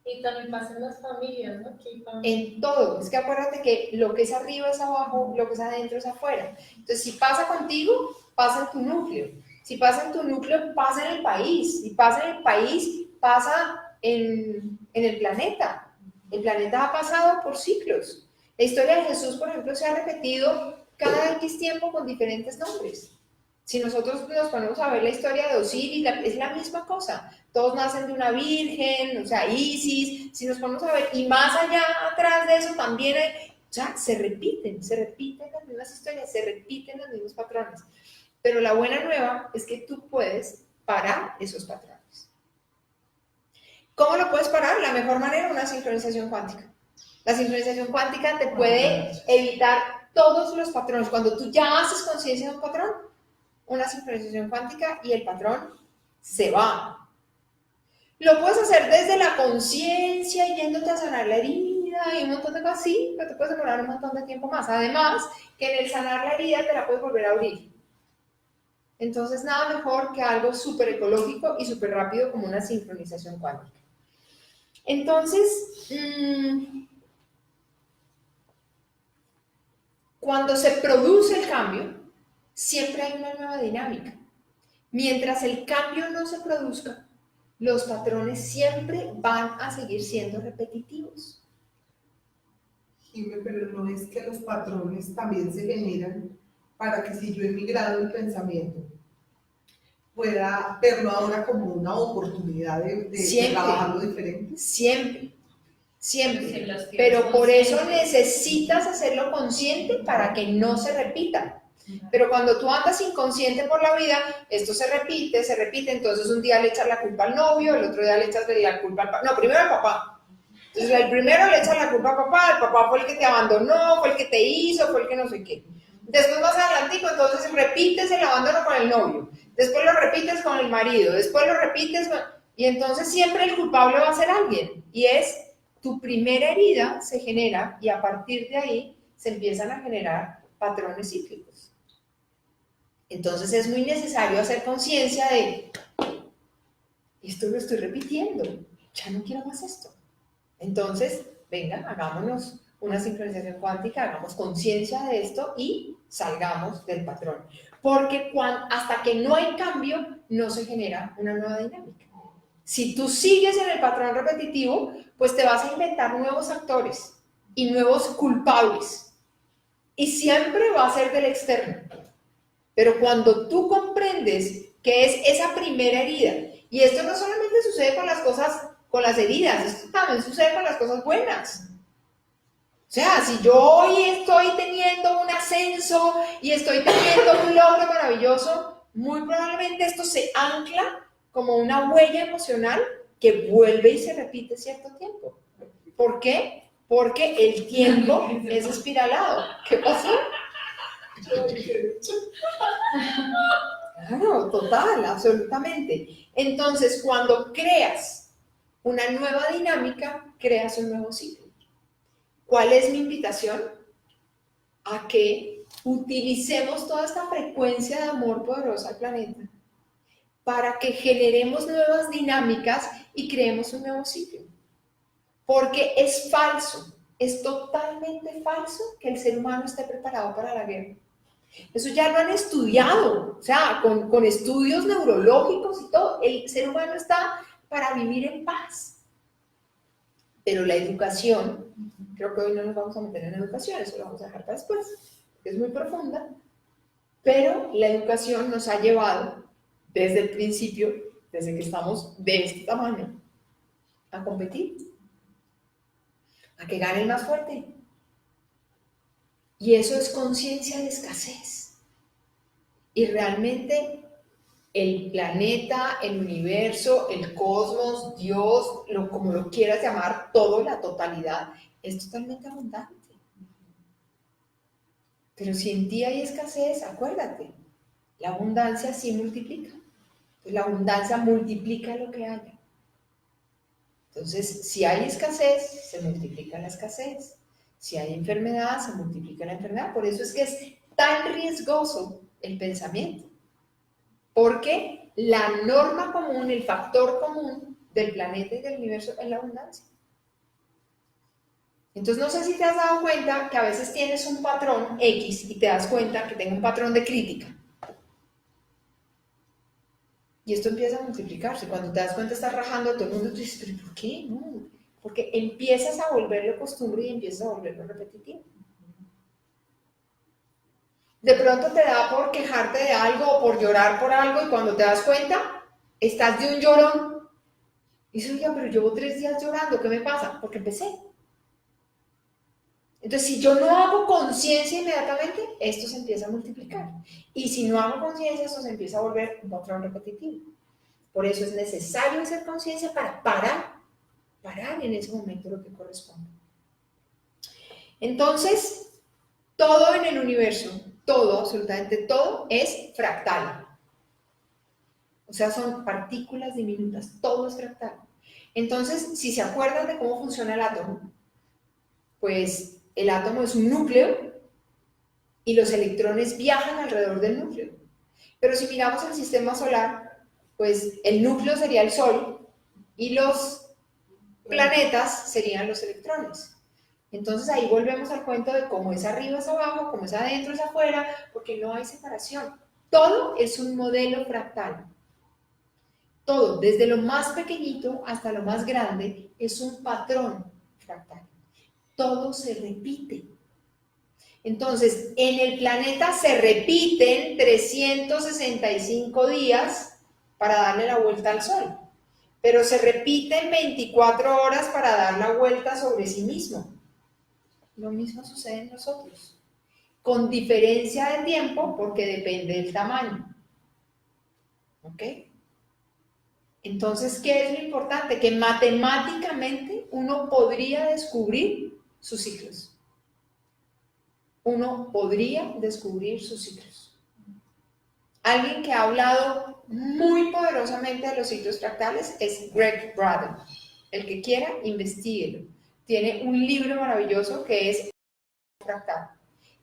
Y también pasa en las familias, ¿no? En todo. Es que acuérdate que lo que es arriba es abajo, lo que es adentro es afuera. Entonces, si pasa contigo, pasa en tu núcleo. Si pasa en tu núcleo, pasa en el país. Si pasa en el país, pasa en el planeta. El planeta ha pasado por ciclos. La historia de Jesús, por ejemplo, se ha repetido cada X tiempo con diferentes nombres. Si nosotros nos ponemos a ver la historia de Osiris, es la misma cosa. Todos nacen de una virgen, o sea, Isis. Si nos ponemos a ver, y más allá atrás de eso también hay, o sea, se repiten las mismas historias, se repiten los mismos patrones. Pero la buena nueva es que tú puedes parar esos patrones. ¿Cómo lo puedes parar? La mejor manera, una sincronización cuántica. La sincronización cuántica te puede evitar todos los patrones. Cuando tú ya haces conciencia de un patrón, una sincronización cuántica y el patrón se va. Lo puedes hacer desde la conciencia, yéndote a sanar la herida y un montón de cosas así, pero te puedes demorar un montón de tiempo más. Además, que en el sanar la herida te la puedes volver a abrir. Entonces, nada mejor que algo súper ecológico y súper rápido como una sincronización cuántica. Entonces, cuando se produce el cambio, siempre hay una nueva dinámica. Mientras el cambio no se produzca, los patrones siempre van a seguir siendo repetitivos. Jimé, pero no es que los patrones también se generan para que si yo he migrado el pensamiento, pueda verlo ahora como una oportunidad de Siempre. trabajarlo diferente. Siempre, siempre. Sí, los tiempos Pero por eso conscientes. necesitas hacerlo consciente para que no se repita. Pero cuando tú andas inconsciente por la vida, esto se repite, entonces un día le echas la culpa al novio, el otro día le echas la culpa al papá, no, primero al papá. Entonces el primero le echas la culpa al papá, el papá fue el que te abandonó, fue el que te hizo, fue el que no sé qué. Después más adelantico, entonces repites el abandono con el novio, después lo repites con el marido, después lo repites con... Y entonces siempre el culpable va a ser alguien, y es tu primera herida se genera, y a partir de ahí se empiezan a generar patrones cíclicos. Entonces es muy necesario hacer conciencia de, esto lo estoy repitiendo, ya no quiero más esto. Entonces, venga, hagámonos una sincronización cuántica, hagamos conciencia de esto y salgamos del patrón. Porque hasta que no hay cambio, no se genera una nueva dinámica. Si tú sigues en el patrón repetitivo, pues te vas a inventar nuevos actores y nuevos culpables. Y siempre va a ser del externo. Pero cuando tú comprendes que es esa primera herida, y esto no solamente sucede con las cosas, con las heridas, esto también sucede con las cosas buenas. O sea, si yo hoy estoy teniendo un ascenso y estoy teniendo un logro maravilloso, muy probablemente esto se ancla como una huella emocional que vuelve y se repite cierto tiempo. ¿Por qué? Porque el tiempo es espiralado. ¿Qué pasó? Claro, total, absolutamente. Entonces, cuando creas una nueva dinámica, creas un nuevo ciclo. ¿Cuál es mi invitación? A que utilicemos toda esta frecuencia de amor poderosa al planeta para que generemos nuevas dinámicas y creemos un nuevo ciclo. Porque es falso, es totalmente falso que el ser humano esté preparado para la guerra. Eso ya lo han estudiado, o sea, con estudios neurológicos y todo. El ser humano está para vivir en paz. Pero la educación, creo que hoy no nos vamos a meter en educación, eso lo vamos a dejar para después, porque es muy profunda. Pero la educación nos ha llevado, desde el principio, desde que estamos de este tamaño, a competir, a que gane el más fuerte. Y eso es conciencia de escasez. Y realmente el planeta, el universo, el cosmos, Dios, como lo quieras llamar, todo, la totalidad, es totalmente abundante. Pero si en ti hay escasez, acuérdate, la abundancia sí multiplica. La abundancia multiplica lo que haya. Entonces, si hay escasez, se multiplica la escasez. Si hay enfermedad, se multiplica la enfermedad. Por eso es que es tan riesgoso el pensamiento. Porque la norma común, el factor común del planeta y del universo es la abundancia. Entonces, no sé si te has dado cuenta que a veces tienes un patrón X y te das cuenta que tengo un patrón de crítica. Y esto empieza a multiplicarse. Cuando te das cuenta estás rajando a todo el mundo, tú dices, ¿pero por qué? No. Porque empiezas a volverlo costumbre y empiezas a volverlo repetitivo. De pronto te da por quejarte de algo o por llorar por algo y cuando te das cuenta, estás de un llorón. Y dices, oye, pero llevo 3 días llorando, ¿qué me pasa? Porque empecé. Entonces, si yo no hago conciencia inmediatamente, esto se empieza a multiplicar. Y si no hago conciencia, esto se empieza a volver un patrón repetitivo. Por eso es necesario hacer conciencia para parar en ese momento lo que corresponde. Entonces, todo en el universo, todo, absolutamente todo, es fractal. O sea, son partículas diminutas, todo es fractal. Entonces, si se acuerdan de cómo funciona el átomo, pues el átomo es un núcleo y los electrones viajan alrededor del núcleo. Pero si miramos el sistema solar, pues el núcleo sería el Sol y los planetas serían los electrones. Entonces ahí volvemos al cuento de cómo es arriba es abajo, cómo es adentro es afuera, porque no hay separación. Todo es un modelo fractal. Todo, desde lo más pequeñito hasta lo más grande, es un patrón fractal. Todo se repite. Entonces, en el planeta se repiten 365 días para darle la vuelta al Sol, pero se repiten 24 horas para dar la vuelta sobre sí mismo. Lo mismo sucede en nosotros, con diferencia de tiempo porque depende del tamaño. ¿Ok? Entonces, ¿qué es lo importante? Que matemáticamente uno podría descubrir sus ciclos. Uno podría descubrir sus ciclos. Alguien que ha hablado muy poderosamente de los ciclos fractales es Greg Braden. El que quiera, investíguelo. Tiene un libro maravilloso que es Fractal.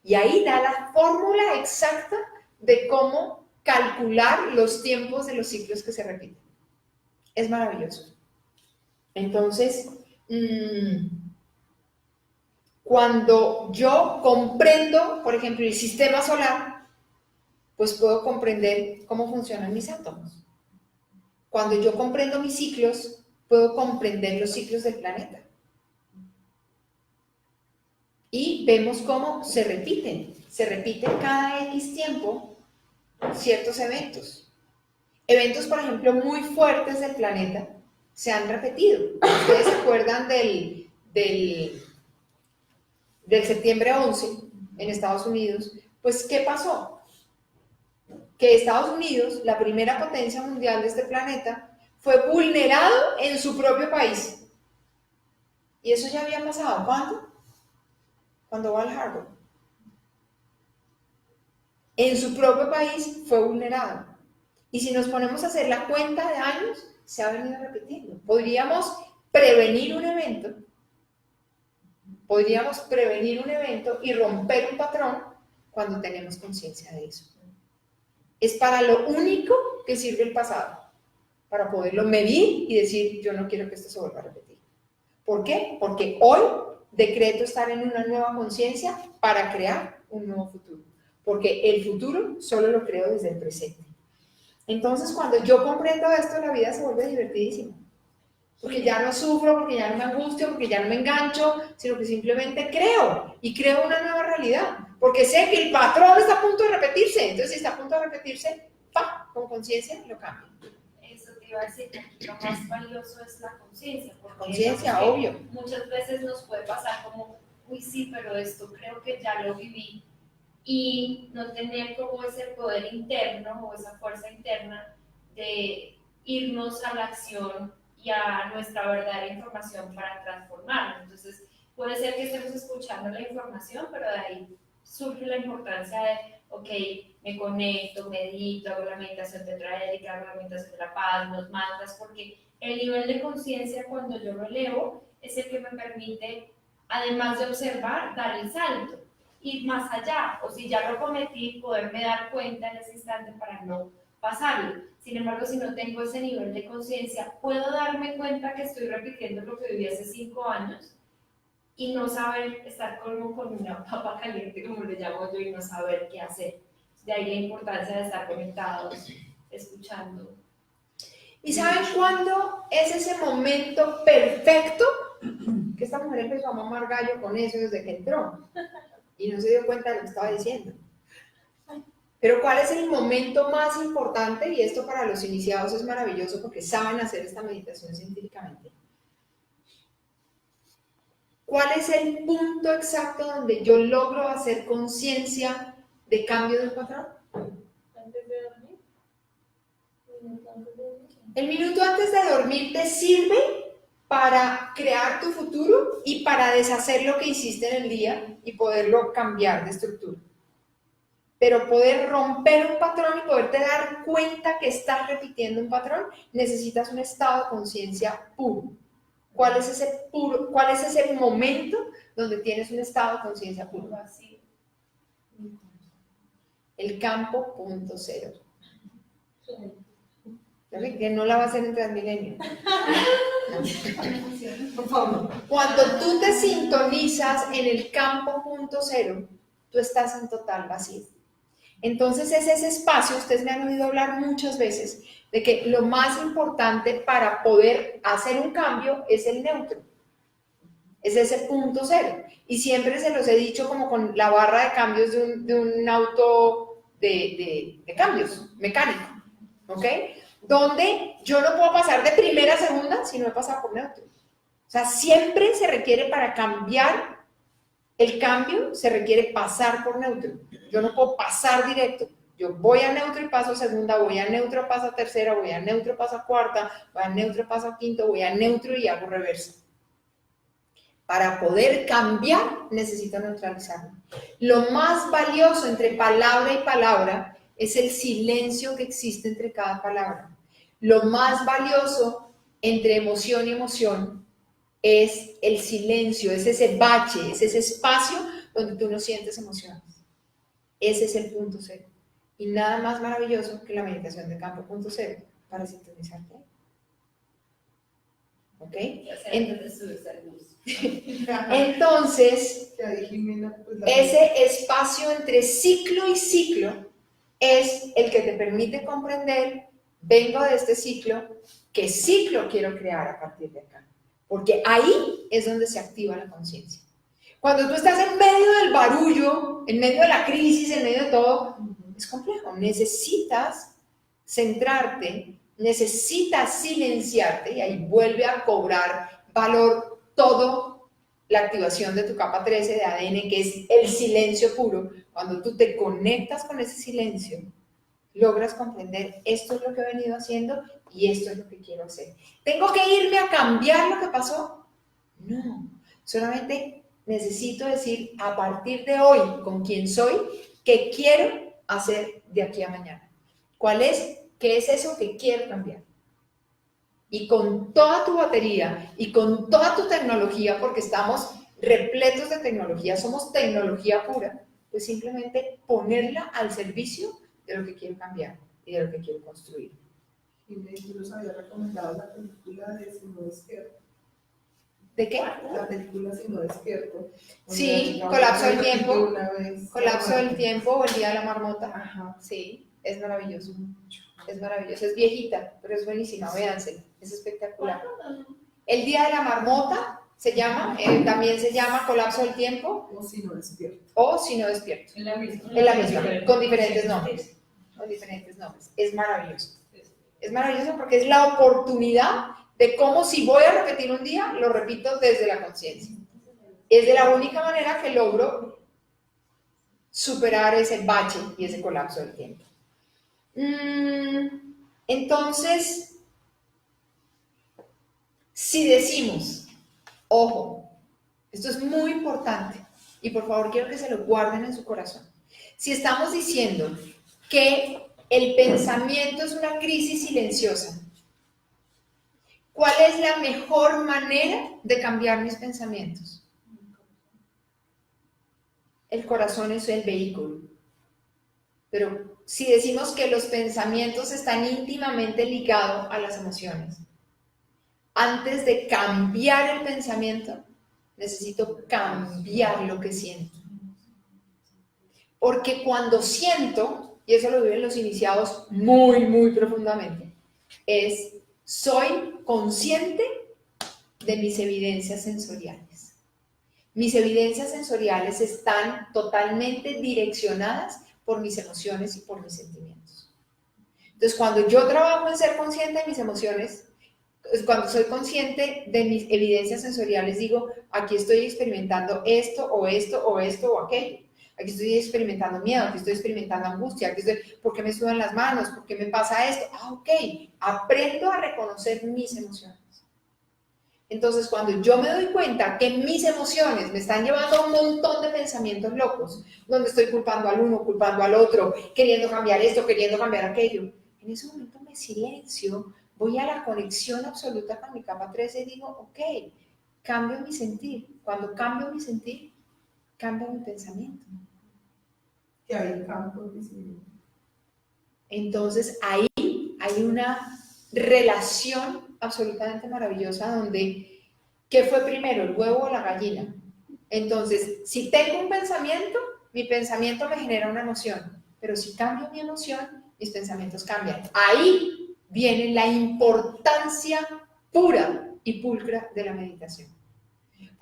Y ahí da la fórmula exacta de cómo calcular los tiempos de los ciclos que se repiten. Es maravilloso. Entonces, cuando yo comprendo, por ejemplo, el sistema solar, pues puedo comprender cómo funcionan mis átomos. Cuando yo comprendo mis ciclos, puedo comprender los ciclos del planeta. Y vemos cómo se repiten cada X tiempo ciertos eventos. Eventos, por ejemplo, muy fuertes del planeta se han repetido. Ustedes se acuerdan del septiembre 11 en Estados Unidos. Pues, ¿qué pasó? Que Estados Unidos, la primera potencia mundial de este planeta, fue vulnerado en su propio país. Y eso ya había pasado. ¿Cuándo? Cuando Pearl Harbor. En su propio país fue vulnerado. Y si nos ponemos a hacer la cuenta de años, se ha venido repitiendo. Podríamos prevenir un evento y romper un patrón cuando tenemos conciencia de eso. Es para lo único que sirve el pasado, para poderlo medir y decir, yo no quiero que esto se vuelva a repetir. ¿Por qué? Porque hoy decreto estar en una nueva conciencia para crear un nuevo futuro. Porque el futuro solo lo creo desde el presente. Entonces, cuando yo comprendo esto, la vida se vuelve divertidísima. Porque ya no sufro, porque ya no me angustio, porque ya no me engancho, sino que simplemente creo y creo una nueva realidad. Porque sé que el patrón está a punto de repetirse. Entonces, si está a punto de repetirse, ¡pam!, con conciencia lo cambio. Eso te iba a decir, que lo más valioso es la conciencia. Conciencia, obvio. Muchas veces nos puede pasar como, uy, sí, pero esto creo que ya lo viví. Y no tener como ese poder interno o esa fuerza interna de irnos a la acción y a nuestra verdadera información para transformarla. Entonces, puede ser que estemos escuchando la información, pero de ahí surge la importancia de, ok, me conecto, medito, hago la meditación tetraédrica, hago la meditación de la paz, los mantras, porque el nivel de conciencia cuando yo lo elevo es el que me permite, además de observar, dar el salto, ir más allá, o si ya lo cometí, poderme dar cuenta en ese instante para no pasarlo. Sin embargo, si no tengo ese nivel de conciencia, puedo darme cuenta que estoy repitiendo lo que viví hace 5 años y no saber, estar como con una papa caliente, como le llamo yo, y no saber qué hacer. De ahí la importancia de estar conectados, escuchando. ¿Y saben cuándo es ese momento perfecto? Que esta mujer empezó a mamar gallo con eso desde que entró y no se dio cuenta de lo que estaba diciendo. Pero ¿cuál es el momento más importante? Y esto para los iniciados es maravilloso porque saben hacer esta meditación científicamente. ¿Cuál es el punto exacto donde yo logro hacer conciencia de cambio del patrón? Antes de dormir. El minuto antes de dormir te sirve para crear tu futuro y para deshacer lo que hiciste en el día y poderlo cambiar de estructura. Pero poder romper un patrón y poderte dar cuenta que estás repitiendo un patrón, necesitas un estado de conciencia puro. ¿Cuál es ese momento donde tienes un estado de conciencia puro? Así. El campo punto cero. Que no la va a hacer en Transmilenio. Por favor. Cuando tú te sintonizas en el campo punto cero, tú estás en total vacío. Entonces es ese espacio, ustedes me han oído hablar muchas veces, de que lo más importante para poder hacer un cambio es el neutro. es ese punto cero. Y siempre se los he dicho como con la barra de cambios de un auto de cambios mecánico, ¿ok? Donde yo no puedo pasar de primera a segunda si no he pasado por neutro. O sea, siempre se requiere para cambiar el cambio, se requiere pasar por neutro. Yo no puedo pasar directo. Yo voy a neutro y paso a segunda, voy a neutro, paso a tercera, voy a neutro, paso a cuarta, voy a neutro, paso a quinto, voy a neutro y hago reversa. Para poder cambiar, necesito neutralizarlo. Lo más valioso entre palabra y palabra es el silencio que existe entre cada palabra. Lo más valioso entre emoción y emoción es el silencio, es ese bache, es ese espacio donde tú no sientes emociones. Ese es el punto cero. Y nada más maravilloso que la meditación de campo punto cero para sintonizarte. ¿Ok? Entonces, ese espacio entre ciclo y ciclo es el que te permite comprender, vengo de este ciclo, ¿qué ciclo quiero crear a partir de acá? Porque ahí es donde se activa la conciencia. Cuando tú estás en medio del barullo, en medio de la crisis, en medio de todo, es complejo. Necesitas centrarte, necesitas silenciarte y ahí vuelve a cobrar valor todo la activación de tu capa 13 de ADN, que es el silencio puro. Cuando tú te conectas con ese silencio, logras comprender, esto es lo que he venido haciendo y esto es lo que quiero hacer. ¿Tengo que irme a cambiar lo que pasó? No, solamente necesito decir a partir de hoy, con quién soy, qué quiero hacer de aquí a mañana. ¿Qué es eso que quiero cambiar? Y con toda tu batería y con toda tu tecnología, porque estamos repletos de tecnología, somos tecnología pura, pues simplemente ponerla al servicio de lo que quiero cambiar y de lo que quiero construir. Jiménez, yo nos había recomendado la película de Si no despierto. ¿De qué? La película Si no despierto. Sí, colapso del tiempo. Vez, Colapso del tiempo o el día de la marmota. Ajá. Sí, es maravilloso. Es maravilloso. Es viejita, pero es buenísima. Véansela. Es espectacular. El día de la marmota se llama, también se llama colapso del tiempo. O Si no despierto. O Si no despierto. Es la misma. Es la misma, con diferentes nombres. Con diferentes nombres. Es maravilloso. Es maravilloso porque es la oportunidad de cómo si voy a repetir un día, lo repito desde la conciencia. Es de la única manera que logro superar ese bache y ese colapso del tiempo. Entonces, si decimos, ojo, esto es muy importante y por favor quiero que se lo guarden en su corazón. Si estamos diciendo que el pensamiento es una crisis silenciosa, ¿cuál es la mejor manera de cambiar mis pensamientos? El corazón es el vehículo. Pero si decimos que los pensamientos están íntimamente ligados a las emociones, antes de cambiar el pensamiento, necesito cambiar lo que siento. Porque cuando siento, y eso lo viven los iniciados muy, muy profundamente, soy consciente de mis evidencias sensoriales. Mis evidencias sensoriales están totalmente direccionadas por mis emociones y por mis sentimientos. Entonces, cuando yo trabajo en ser consciente de mis emociones, cuando soy consciente de mis evidencias sensoriales, digo, aquí estoy experimentando esto o esto o esto o aquello. Aquí estoy experimentando miedo, aquí estoy experimentando angustia, ¿por qué me sudan las manos? ¿Por qué me pasa esto? Ok, aprendo a reconocer mis emociones. Entonces, cuando yo me doy cuenta que mis emociones me están llevando a un montón de pensamientos locos, donde estoy culpando al uno, culpando al otro, queriendo cambiar esto, queriendo cambiar aquello, en ese momento me silencio, voy a la conexión absoluta con mi capa 13 y digo, ok, cambio mi sentir. Cuando cambio mi sentir, cambia mi pensamiento. Que hay campo visible. Entonces ahí hay una relación absolutamente maravillosa donde, ¿qué fue primero, el huevo o la gallina? Entonces, si tengo un pensamiento, mi pensamiento me genera una emoción, pero si cambio mi emoción, mis pensamientos cambian. Ahí viene la importancia pura y pulcra de la meditación.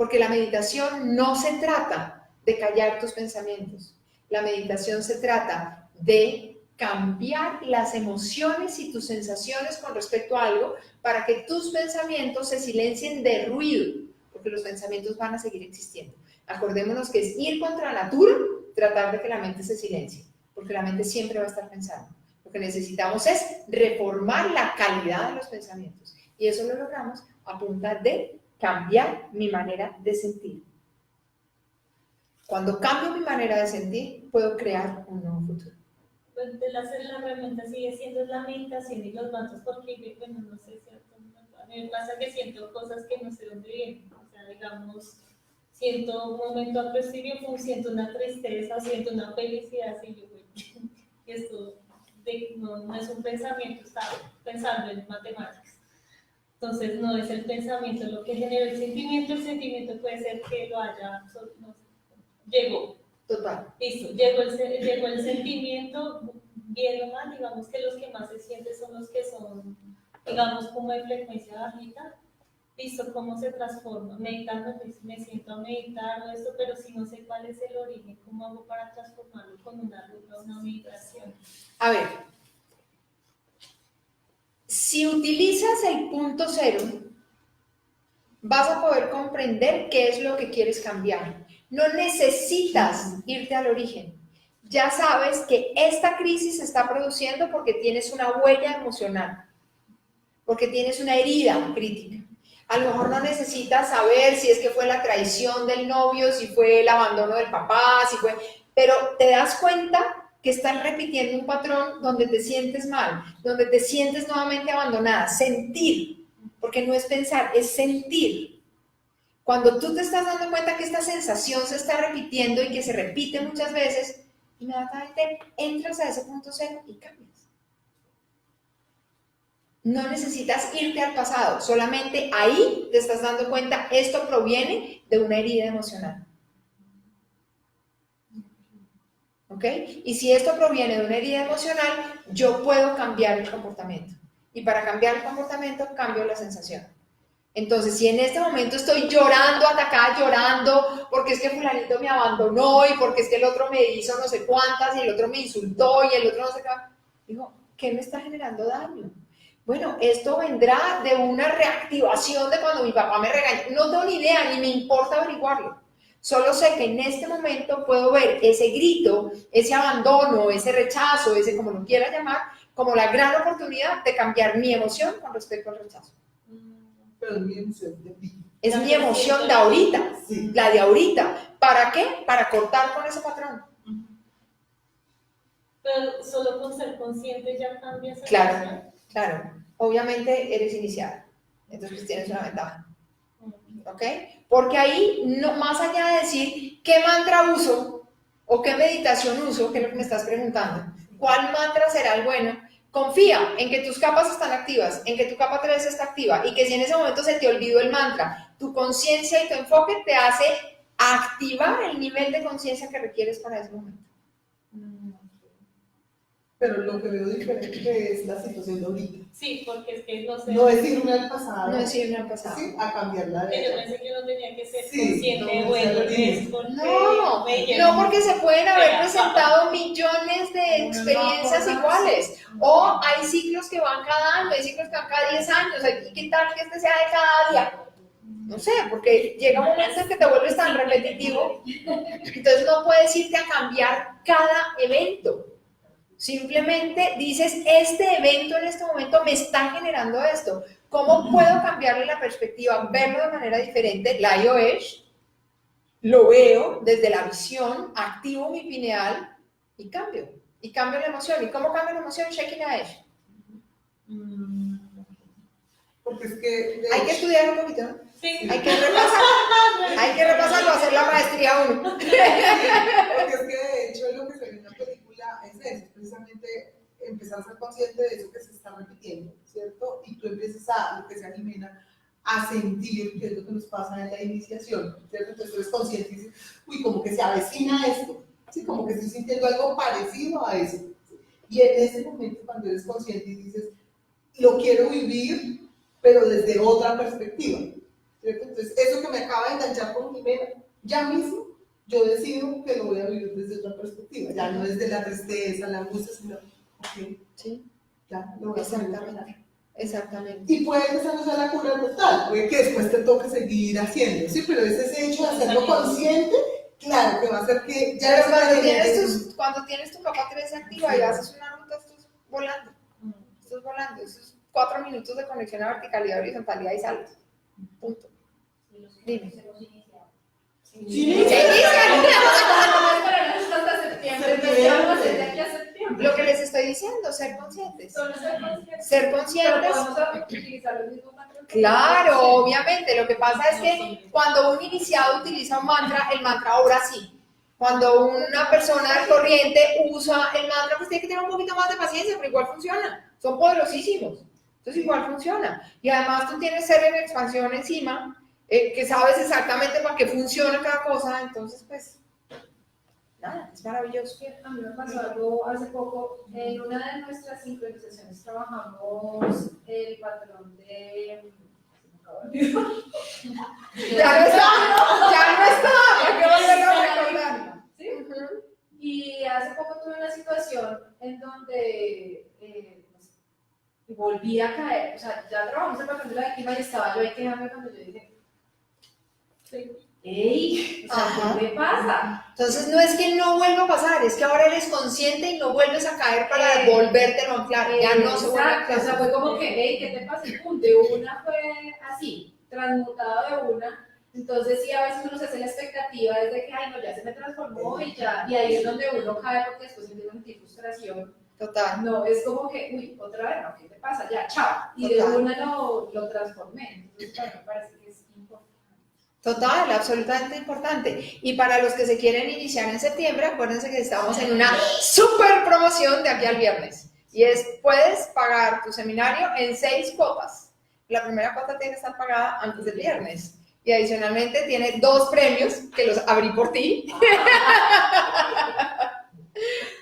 Porque la meditación no se trata de callar tus pensamientos. La meditación se trata de cambiar las emociones y tus sensaciones con respecto a algo para que tus pensamientos se silencien de ruido, porque los pensamientos van a seguir existiendo. Acordémonos que es ir contra la natura, tratar de que la mente se silencie, porque la mente siempre va a estar pensando. Lo que necesitamos es reformar la calidad de los pensamientos, y eso lo logramos a punta de cambiar mi manera de sentir. Cuando cambio mi manera de sentir, puedo crear un nuevo futuro. Pues de la herramienta sigue siendo la meditación y los mantos, porque, bueno, no sé, ¿cierto? A mí me pasa que siento cosas que no sé dónde vienen. O sea, digamos, siento un momento apresivo, siento una tristeza, siento una felicidad, y yo, esto no es un pensamiento, estaba pensando en matemáticas. Entonces, no es el pensamiento lo que genera el sentimiento puede ser que lo haya, no sé, llegó. Total. Listo, llegó el sentimiento, bien o mal, digamos que los que más se sienten son los que son, digamos, como de frecuencia bajita. Listo, ¿cómo se transforma? Meditando, me siento a meditar o esto, pero si no sé cuál es el origen, ¿cómo hago para transformarlo con una ruta o una meditación? A ver, si utilizas el punto cero, vas a poder comprender qué es lo que quieres cambiar. No necesitas irte al origen. Ya sabes que esta crisis se está produciendo porque tienes una huella emocional, porque tienes una herida crítica. A lo mejor no necesitas saber si es que fue la traición del novio, si fue el abandono del papá, pero te das cuenta que estás repitiendo un patrón donde te sientes mal, donde te sientes nuevamente abandonada. Sentir, porque no es pensar, es sentir. Cuando tú te estás dando cuenta que esta sensación se está repitiendo y que se repite muchas veces, inmediatamente entras a ese punto cero y cambias. No necesitas irte al pasado, solamente ahí te estás dando cuenta, esto proviene de una herida emocional. ¿Ok? Y si esto proviene de una herida emocional, yo puedo cambiar el comportamiento. Y para cambiar el comportamiento, cambio la sensación. Entonces, si en este momento estoy llorando, atacada, llorando, porque es que fulanito me abandonó y porque es que el otro me hizo no sé cuántas y el otro me insultó y el otro no sé qué, digo, ¿qué me está generando daño? Bueno, esto vendrá de una reactivación de cuando mi papá me regañó. No tengo ni idea, ni me importa averiguarlo. Solo sé que en este momento puedo ver ese grito, ese abandono, ese rechazo, ese como lo quieras llamar, como la gran oportunidad de cambiar mi emoción con respecto al rechazo. Pero es mi emoción de ti. Es mi emoción de ahorita, Sí. la de ahorita. ¿Para qué? Para cortar con ese patrón. Pero solo con ser consciente ya cambia esa Claro, emoción. claro. Obviamente eres iniciada, entonces tienes una ventaja. ¿Ok? Porque ahí, no, más allá de decir qué mantra uso o qué meditación uso, que es lo que me estás preguntando, cuál mantra será el bueno, confía en que tus capas están activas, en que tu capa 3 está activa y que si en ese momento se te olvidó el mantra, tu conciencia y tu enfoque te hace activar el nivel de conciencia que requieres para ese momento. Pero lo que veo diferente es la situación de ahorita. Sí, porque es que no sé. No es irme al pasado. No es irme al pasado. Sí, a cambiarla de Que yo ella. pensé que uno tenía que ser Sí, consciente, no, bueno, no, es porque No, me no llevo- porque se pueden haber Pero, presentado millones de experiencias iguales. O hay ciclos que van cada año, hay ciclos que van cada 10 años. ¿Y qué tal que este sea de cada día? No sé, porque llega un momento en que te vuelves tan repetitivo. Entonces no puedes irte a cambiar cada evento. Simplemente dices, este evento en este momento me está generando esto. ¿Cómo puedo cambiarle la perspectiva, verlo de manera diferente? La IOESH, lo veo desde la visión, activo mi pineal y cambio la emoción. ¿Y cómo cambio la emoción? Shaking Aesh. Porque es que... Hay que estudiar un poquito, ¿no? Sí. Hay que repasarlo, hacer la maestría uno. Porque es que de hecho lo que se ve en la película es eso, precisamente empezar a ser consciente de eso que se está repitiendo, ¿cierto? Y tú empiezas a, lo que se alimenta, a sentir que es lo que nos pasa en la iniciación, ¿cierto? Entonces tú eres consciente y dices, uy, como que se avecina esto, ¿sí? Como que estoy sintiendo algo parecido a eso. ¿Sí? Y en ese momento cuando eres consciente y dices, lo quiero vivir, pero desde otra perspectiva. ¿cierto? Entonces, eso que me acaba de enganchar con Jimena, ya mismo yo decido que lo voy a vivir desde otra perspectiva, ya no desde la tristeza, la angustia, sino, ok, Sí, ya lo voy a hacer. exactamente. Y puede que esa no sea la cura total, puede que después te toque seguir haciendo, ¿sí? Pero ese hecho de hacerlo consciente, claro, que va a hacer que ya Pero no se cuando tienes tu capa 3 activa y haces una ruta, estás volando. Estás volando. Esos 4 minutos de conexión a verticalidad, horizontalidad y salto. Punto. Dime. Sí. Hasta septiembre, de aquí a septiembre. Lo que les estoy diciendo, ser conscientes. Solo ser conscientes. Ser Pero conscientes. podemos utilizar los mismos patrones. Claro, obviamente. Lo que pasa es que cuando un iniciado utiliza un mantra, el mantra ahora sí. Cuando una persona al corriente usa el mantra, pues tiene que tener un poquito más de paciencia, pero igual funciona. Son poderosísimos. Entonces igual funciona. Y además tú tienes ser en expansión encima, que sabes exactamente para qué funciona cada cosa. Entonces, pues, nada, es maravilloso. A mí me pasó algo hace poco. En una de nuestras sincronizaciones trabajamos el patrón de... Ya no está, hay que volverlo a recordar. ¿Sí? Y hace poco tuve una situación en donde volví a caer, o sea, ya trabajamos el patrón de la víctima y estaba yo ahí quejándome cuando yo dije, ¡ey! O sea, ¿qué me pasa? Entonces no es que no vuelva a pasar, es que ahora eres consciente y no vuelves a caer para volvértelo a anclar, ya no se vuelve a Exacto, o sea, fue como que, ¡ey! ¿Qué te pasa? Y pum, de una fue así, transmutado de una. Entonces sí, a veces uno se hace la expectativa desde que, ay, no, ya se me transformó y ya, y ahí es donde uno cae porque después empieza a sentir frustración. Total. No, es como que, uy, otra vez, no, ¿qué te pasa? Ya, chao. Y de Total. una lo transformé. Entonces, para mí me parece que es importante. Total, absolutamente importante. Y para los que se quieren iniciar en septiembre, acuérdense que estamos en una super promoción de aquí al viernes. Y es, puedes pagar tu seminario en 6 cuotas. La primera cuota tiene que estar pagada antes del viernes. Y adicionalmente tiene 2 premios, que los abrí por ti,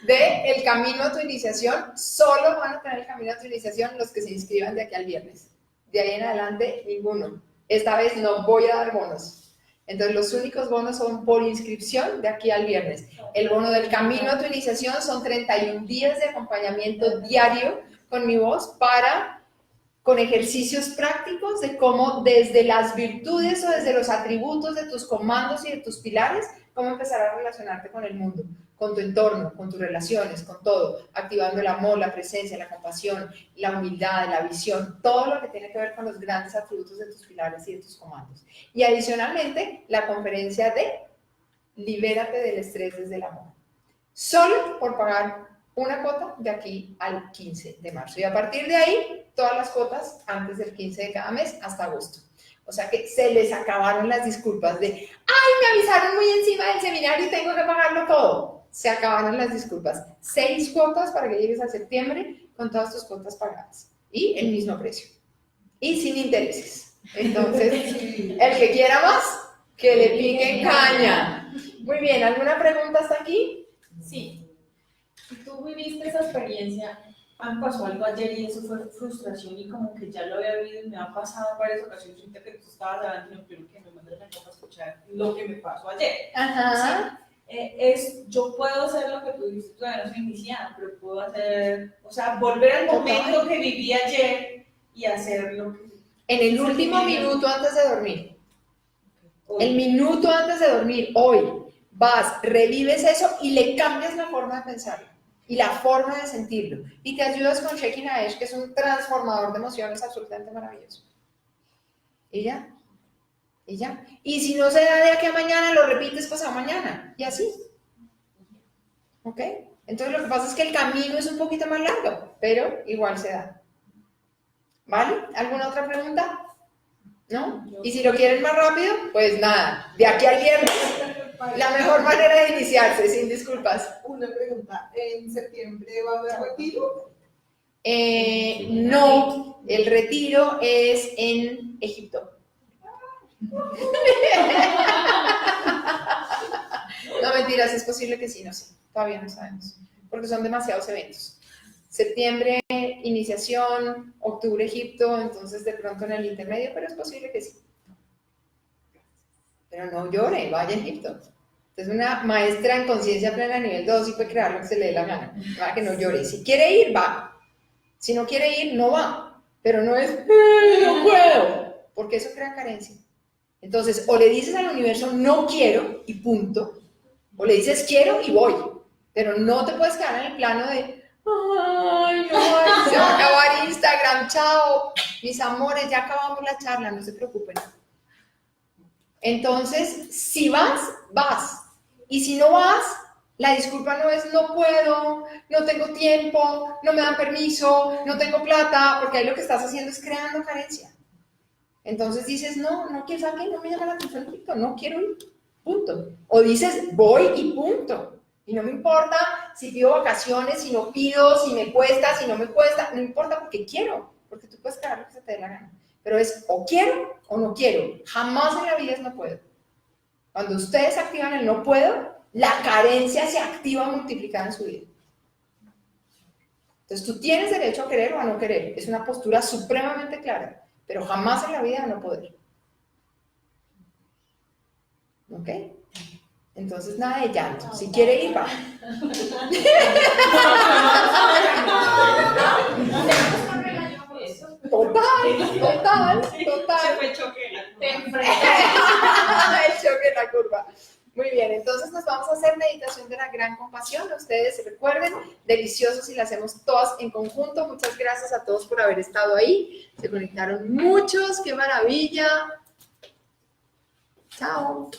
de el camino a tu iniciación. Solo van a tener el camino a tu iniciación los que se inscriban de aquí al viernes. De ahí en adelante, ninguno. Esta vez no voy a dar bonos. Entonces, los únicos bonos son por inscripción de aquí al viernes. El bono del camino a tu iniciación son 31 días de acompañamiento diario con mi voz con ejercicios prácticos de cómo desde las virtudes o desde los atributos de tus comandos y de tus pilares, cómo empezar a relacionarte con el mundo, con tu entorno, con tus relaciones, con todo, activando el amor, la presencia, la compasión, la humildad, la visión, todo lo que tiene que ver con los grandes atributos de tus pilares y de tus comandos. Y adicionalmente, la conferencia de Libérate del estrés desde el amor. Solo por pagar una cuota de aquí al 15 de marzo. Y a partir de ahí, todas las cuotas antes del 15 de cada mes hasta agosto. O sea que se les acabaron las disculpas de, ¡ay, me avisaron muy encima del seminario y tengo que pagarlo todo! Se acabaron las disculpas. 6 cuotas para que llegues a septiembre con todas tus cuotas pagadas. Y el mismo precio. Y sin intereses. Entonces, el que quiera más, que le pique caña. Muy bien, ¿alguna pregunta hasta aquí? Sí. Si tú viviste esa experiencia, me pasó algo ayer y eso fue frustración y como que ya lo había vivido y me ha pasado en varias ocasiones. Ahorita que tú estabas hablando, no quiero que me mandes la copa a escuchar lo que me pasó ayer. Ajá. Sí, yo puedo hacer lo que tú dices, todavía no soy iniciada, pero puedo hacer, o sea, volver al momento que viví ayer y hacer lo que... En el último minuto antes de dormir. El minuto antes de dormir, hoy, vas, revives eso y le cambias la forma de pensarlo y la forma de sentirlo. Y te ayudas con Shekin Aesh, que es un transformador de emociones absolutamente maravilloso. Y ya. Y ya. Y si no se da de aquí a mañana, lo repites pasado mañana. Y así. ¿Ok? Entonces lo que pasa es que el camino es un poquito más largo, pero igual se da. ¿Vale? ¿Alguna otra pregunta? ¿No? Y si lo quieren más rápido, pues nada, de aquí al viernes, la mejor manera de iniciarse, sin disculpas. Una pregunta, ¿en septiembre va a haber retiro? No, el retiro es en Egipto. No, mentiras, es posible que sí, no sé, todavía no sabemos, porque son demasiados eventos. Septiembre, iniciación, octubre, Egipto, entonces de pronto en el intermedio, pero es posible que sí. pero no llore, vaya a Egipto. Entonces una maestra en conciencia plena nivel 2 y puede crear lo que se le dé la gana, para que no llore. Si quiere ir, va. Si no quiere ir, no va. Pero no es, no puedo, porque eso crea carencia. Entonces, o le dices al universo, no quiero, y punto, o le dices, quiero y voy. Pero no te puedes quedar en el plano de, ay, no, se va a acabar Instagram, chao, mis amores, ya acabamos la charla, no se preocupen. Entonces, si vas, vas. Y si no vas, la disculpa no es no puedo, no tengo tiempo, no me dan permiso, no tengo plata, porque ahí lo que estás haciendo es creando carencia. Entonces dices, no quiero saber, no me llama la atención, no quiero ir, punto. O dices, voy y punto. Y no me importa si pido vacaciones, si no pido, si me cuesta, si no me cuesta, no importa porque quiero, porque tú puedes crear lo que se te dé la gana. Pero es o quiero o no quiero. Jamás en la vida es no puedo. Cuando ustedes activan el no puedo, la carencia se activa multiplicada en su vida. Entonces tú tienes derecho a querer o a no querer. Es una postura supremamente clara, pero jamás en la vida a no poder. ¿Ok? Entonces nada de llanto. Si quiere ir, va. Total. Me choqué la Te curva. enfrentas. El choque en la curva. Muy bien, entonces nos vamos a hacer meditación de la gran compasión. Ustedes recuerden, delicioso si la hacemos todas en conjunto. Muchas gracias a todos por haber estado ahí. Se conectaron muchos, qué maravilla. Chao.